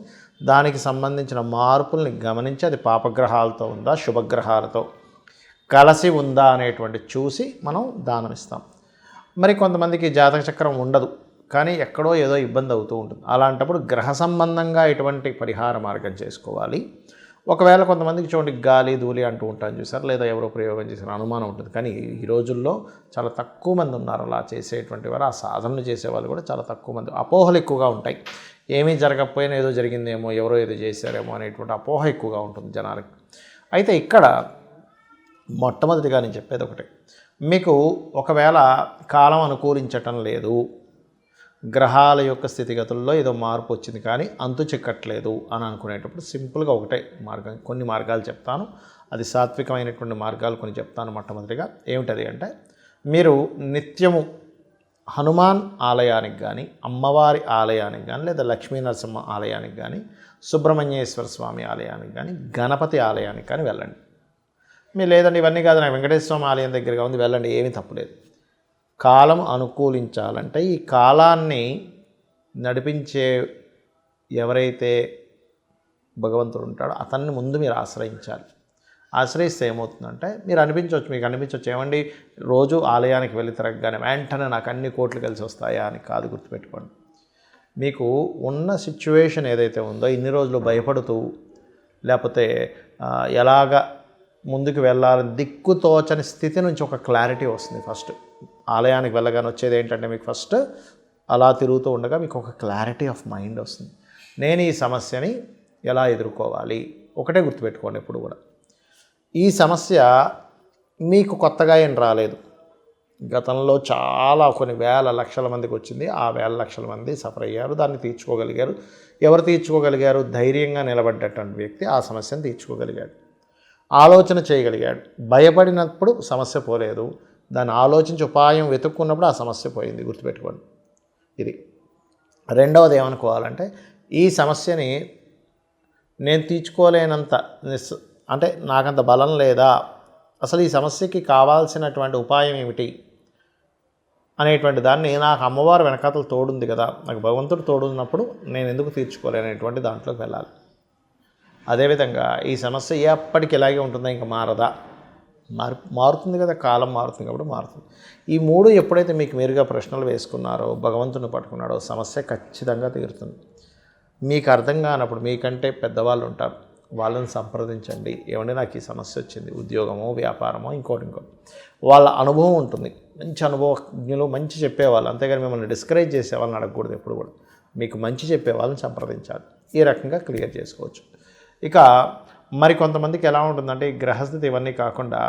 దానికి సంబంధించిన మార్పుల్ని గమనించి అది పాపగ్రహాలతో ఉందా, శుభగ్రహాలతో కలిసి ఉందా అనేటువంటి చూసి మనం దానం ఇస్తాం. మరి కొంతమందికి జాతక చక్రం ఉండదు, కానీ ఎక్కడో ఏదో ఇబ్బంది అవుతూ ఉంటుంది. అలాంటప్పుడు గ్రహ సంబంధంగా ఎటువంటి పరిహార మార్గం చేసుకోవాలి. ఒకవేళ కొంతమందికి చూడండి గాలి ధూళి అంటూ ఉంటాను చూసారు, లేదా ఎవరో ప్రయోగం చేసిన అనుమానం ఉంటుంది. కానీ ఈ రోజుల్లో చాలా తక్కువ మంది ఉన్నారు అలా చేసేటువంటి వారు. ఆ సాధనలు చేసేవాళ్ళు కూడా చాలా తక్కువ మంది. అపోహలు ఎక్కువగా ఉంటాయి. ఏమీ జరగకపోయినా ఏదో జరిగిందేమో, ఎవరో ఏదో చేశారేమో అనేటువంటి అపోహ ఎక్కువగా ఉంటుంది జనాలకి. అయితే ఇక్కడ మొట్టమొదటిగా నేను చెప్పేది ఒకటే, మీకు ఒకవేళ కాలం అనుకూలించటం లేదు, గ్రహాల యొక్క స్థితిగతుల్లో ఏదో మార్పు వచ్చింది కానీ అంతు చిక్కట్లేదు అని అనుకునేటప్పుడు సింపుల్గా ఒకటే మార్గం, కొన్ని మార్గాలు చెప్తాను. అది సాత్వికమైనటువంటి మార్గాలు కొన్ని చెప్తాను. మొట్టమొదటిగా ఏమిటది అంటే, మీరు నిత్యము హనుమాన్ ఆలయానికి కానీ, అమ్మవారి ఆలయానికి కానీ, లేదా లక్ష్మీ నరసింహ ఆలయానికి కానీ, సుబ్రహ్మణ్యేశ్వర స్వామి ఆలయానికి కానీ, గణపతి ఆలయానికి కానీ వెళ్ళండి. మీరు లేదండి ఇవన్నీ కాదు నాకు వెంకటేశ్వర స్వామి ఆలయం దగ్గరగా ఉంది, వెళ్ళండి, ఏమీ తప్పులేదు. కాలం అనుకూలించాలంటే ఈ కాలాన్ని నడిపించే ఎవరైతే భగవంతుడు ఉంటాడో అతన్ని ముందు మీరు ఆశ్రయించాలి. ఆశ్రయిస్తే ఏమవుతుందంటే మీకు అనిపించవచ్చు ఏమండి రోజు ఆలయానికి వెళ్ళి తిరగగానే వెంటనే నాకు అన్ని కోట్లు కలిసి వస్తాయా అని కాదు, గుర్తుపెట్టుకోండి. మీకు ఉన్న సిచ్యువేషన్ ఏదైతే ఉందో ఇన్ని రోజులు భయపడుతూ లేకపోతే ఎలాగ ముందుకు వెళ్ళాలని దిక్కుతోచని స్థితి నుంచి ఒక క్లారిటీ వస్తుంది. ఫస్ట్ ఆలయానికి వెళ్ళగానే వచ్చేది ఏంటంటే మీకు ఫస్ట్ అలా తిరుగుతూ ఉండగా మీకు ఒక క్లారిటీ ఆఫ్ మైండ్ వస్తుంది. నేను ఈ సమస్యని ఎలా ఎదుర్కోవాలి, ఒకటే గుర్తుపెట్టుకోండి ఎప్పుడు కూడా. ఈ సమస్య మీకు కొత్తగా ఏం రాలేదు, గతంలో చాలా కొన్ని వేల లక్షల మందికి వచ్చింది. ఆ వేల లక్షల మంది సఫర్ అయ్యారు, దాన్ని తీర్చుకోగలిగారు. ఎవరు తీర్చుకోగలిగారు? ధైర్యంగా నిలబడ్డటువంటి వ్యక్తి ఆ సమస్యను తీర్చుకోగలిగాడు, ఆలోచన చేయగలిగాడు. భయపడినప్పుడు సమస్య పోలేదు, దాన్ని ఆలోచించి ఉపాయం వెతుక్కున్నప్పుడు ఆ సమస్య పోయింది. గుర్తుపెట్టుకోండి ఇది. రెండవది ఏమనుకోవాలంటే, ఈ సమస్యని నేను తీర్చుకోలేనంత అంటే నాకంత బలం లేదా, అసలు ఈ సమస్యకి కావాల్సినటువంటి ఉపాయం ఏమిటి అనేటువంటి దాన్ని నాకు అమ్మవారు వెనకాతలు తోడుంది కదా, నాకు భగవంతుడు తోడున్నప్పుడు నేను ఎందుకు తీర్చుకోలేనటువంటి దాంట్లోకి వెళ్ళాలి. అదేవిధంగా ఈ సమస్య ఎప్పటికి ఇలాగే ఉంటుందా, ఇంకా మారదా? మారుతుంది కదా, కాలం మారుతుంది కాబట్టి మారుతుంది. ఈ మూడు ఎప్పుడైతే మీకు మీరుగా ప్రశ్నలు వేసుకున్నారో, భగవంతుని పట్టుకున్నాడో సమస్య ఖచ్చితంగా తీరుతుంది. మీకు అర్థం కానప్పుడు మీకంటే పెద్దవాళ్ళు ఉంటారు, వాళ్ళని సంప్రదించండి. ఏమంటే నాకు ఈ సమస్య వచ్చింది, ఉద్యోగమో వ్యాపారమో ఇంకోటి వాళ్ళ అనుభవం ఉంటుంది, మంచి అనుభవజ్ఞులు, మంచి చెప్పేవాళ్ళు. అంతేగాని మిమ్మల్ని డిస్కరేజ్ చేసే వాళ్ళని అడగకూడదు ఎప్పుడు కూడా. మీకు మంచి చెప్పే వాళ్ళని సంప్రదించాలి. ఈ రకంగా క్లియర్ చేసుకోవచ్చు. ఇక మరి కొంతమందికి ఎలా ఉంటుందంటే, ఈ గ్రహస్థితి ఇవన్నీ కాకుండా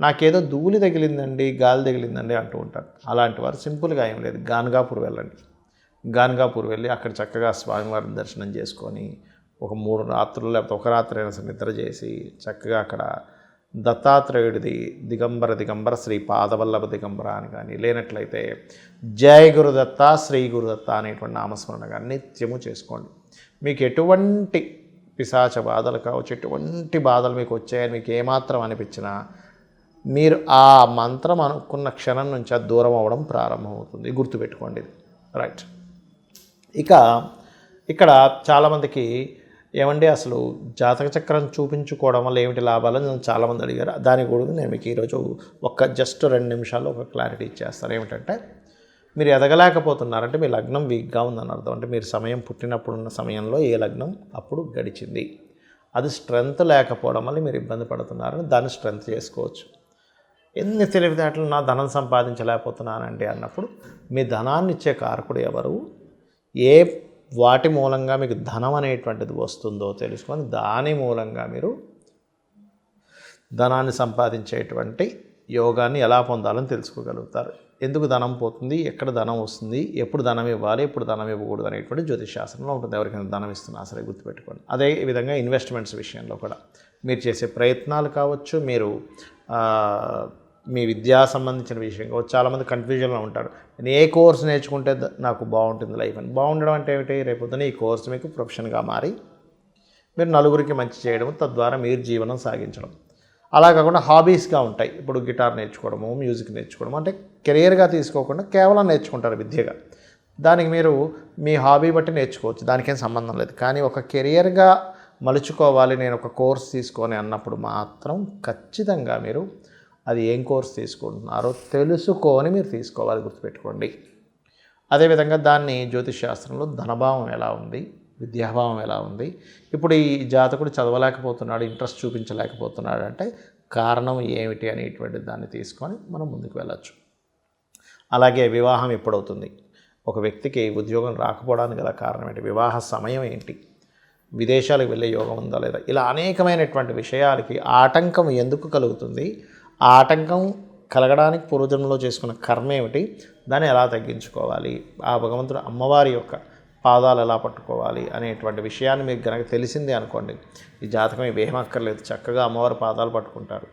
నాకేదో ధూళి తగిలిందండి, గాలి తగిలిందండి అంటూ ఉంటారు. అలాంటి వారు సింపుల్గా ఏం లేదు, గాన్గాపూర్ వెళ్ళండి. గాన్గాపూర్ వెళ్ళి అక్కడ చక్కగా స్వామివారిని దర్శనం చేసుకొని ఒక 3 రాత్రులు లేకపోతే ఒక రాత్రి అయినా సరే నిద్ర చేసి చక్కగా అక్కడ దత్తాత్రేయుడిది దిగంబర శ్రీ పాదవల్లభ దిగంబర అని కానీ, లేనట్లయితే జయ గురుదత్త శ్రీ గురుదత్త అనేటువంటి నామస్మరణ కానీ నిత్యము చేసుకోండి. మీకు ఎటువంటి పిశాచ బాధలు కావచ్చు, ఎటువంటి బాధలు మీకు వచ్చాయని మీకు ఏమాత్రం అనిపించినా మీరు ఆ మంత్రం అనుకున్న క్షణం నుంచి అది దూరం అవ్వడం ప్రారంభమవుతుంది. గుర్తుపెట్టుకోండి, రైట్. ఇక ఇక్కడ చాలామందికి ఏమండి అసలు జాతక చక్రం చూపించుకోవడం వల్ల ఏమిటి లాభాలని నన్ను చాలామంది అడిగారు. దాని గురించి నేను మీకు ఈరోజు జస్ట్ 2 నిమిషాల్లో ఒక క్లారిటీ ఇచ్చేస్తాను. ఏమిటంటే, మీరు ఎదగలేకపోతున్నారంటే మీ లగ్నం వీక్గా ఉందని అర్థం. అంటే మీరు పుట్టినప్పుడున్న సమయంలో ఏ లగ్నం అప్పుడు గడిచింది, అది స్ట్రెంగ్త్ లేకపోవడం వల్ల మీరు ఇబ్బంది పడుతున్నారని దాన్ని స్ట్రెంగ్త్ చేసుకోవచ్చు. ఎన్ని తెలివితేటలు, నా ధనం సంపాదించలేకపోతున్నానండి అన్నప్పుడు మీ ధనాన్ని ఇచ్చే కారకుడు ఎవరు, ఏ వాటి మూలంగా మీకు ధనం అనేటువంటిది వస్తుందో తెలుసుకొని దాని మూలంగా మీరు ధనాన్ని సంపాదించేటువంటి యోగాన్ని ఎలా పొందాలని తెలుసుకోగలుగుతారు. ఎందుకు ధనం పోతుంది, ఎక్కడ ధనం వస్తుంది, ఎప్పుడు ధనం ఇవ్వాలి, ఎప్పుడు ధనం ఇవ్వకూడదు అనేటువంటి జ్యోతిష్ శాస్త్రంలో ఉంటుంది. ఎవరికైనా ధనం ఇస్తున్నా సరే గుర్తుపెట్టుకోండి. అదే విధంగా ఇన్వెస్ట్మెంట్స్ విషయంలో కూడా మీరు చేసే ప్రయత్నాలు కావచ్చు, మీరు మీ విద్యా సంబంధించిన విషయం కావచ్చు. చాలామంది కన్ఫ్యూజన్లో ఉంటారు. నేను ఏ కోర్స్ నేర్చుకుంటే నాకు బాగుంటుంది లైఫ్ అని. బాగుండడం అంటే ఏమిటి? రేపొద్దున ఈ కోర్స్ మీకు ప్రొఫెషన్గా మారి మీరు నలుగురికి మంచి చేయడం, తద్వారా మీరు జీవనం సాగించడం. అలా కాకుండా హాబీస్గా ఉంటాయి. ఇప్పుడు గిటార్ నేర్చుకోవడము, మ్యూజిక్ నేర్చుకోవడం, అంటే కెరియర్గా తీసుకోకుండా కేవలం నేర్చుకుంటారు విద్యగా. దానికి మీరు మీ హాబీ బట్టి నేర్చుకోవచ్చు, దానికేం సంబంధం లేదు. కానీ ఒక కెరియర్గా మలుచుకోవాలి, నేను ఒక కోర్స్ తీసుకొని అన్నప్పుడు మాత్రం ఖచ్చితంగా మీరు అది ఏం కోర్స్ తీసుకుంటున్నారో తెలుసుకొని మీరు తీసుకోవాలి, గుర్తుపెట్టుకోండి. అదేవిధంగా దాన్ని జ్యోతిష్ శాస్త్రంలో ధనభావం ఎలా ఉంది, విద్యాభావం ఎలా ఉంది, ఇప్పుడు ఈ జాతకుడు చదవలేకపోతున్నాడు, ఇంట్రెస్ట్ చూపించలేకపోతున్నాడు అంటే కారణం ఏమిటి అనేటువంటి దాన్ని తీసుకొని మనం ముందుకు వెళ్ళచ్చు. అలాగే వివాహం ఎప్పుడవుతుంది, ఒక వ్యక్తికి ఉద్యోగం రాకపోవడానికి గల కారణం ఏంటి, వివాహ సమయం ఏంటి, విదేశాలకు వెళ్ళే యోగం ఉందా లేదా, ఇలా అనేకమైనటువంటి విషయాలకి ఆటంకం ఎందుకు కలుగుతుంది, ఆ ఆటంకం కలగడానికి పూర్వజన్మలో చేసుకున్న కర్మ ఏమిటి, దాన్ని ఎలా తగ్గించుకోవాలి, ఆ భగవంతుడు అమ్మవారి యొక్క పాదాలు ఎలా పట్టుకోవాలి అనేటువంటి విషయాన్ని మీకు కనుక తెలిసిందే అనుకోండి, ఈ జాతకం ఇవేం అక్కర్లేదు, చక్కగా అమ్మవారి పాదాలు పట్టుకుంటారు.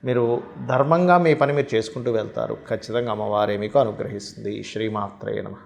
మీరు ధర్మంగా మీ పని మీరు చేసుకుంటూ వెళ్తారు. ఖచ్చితంగా అమ్మవారే మీకు అనుగ్రహిస్తుంది. శ్రీమాత్రే నమః.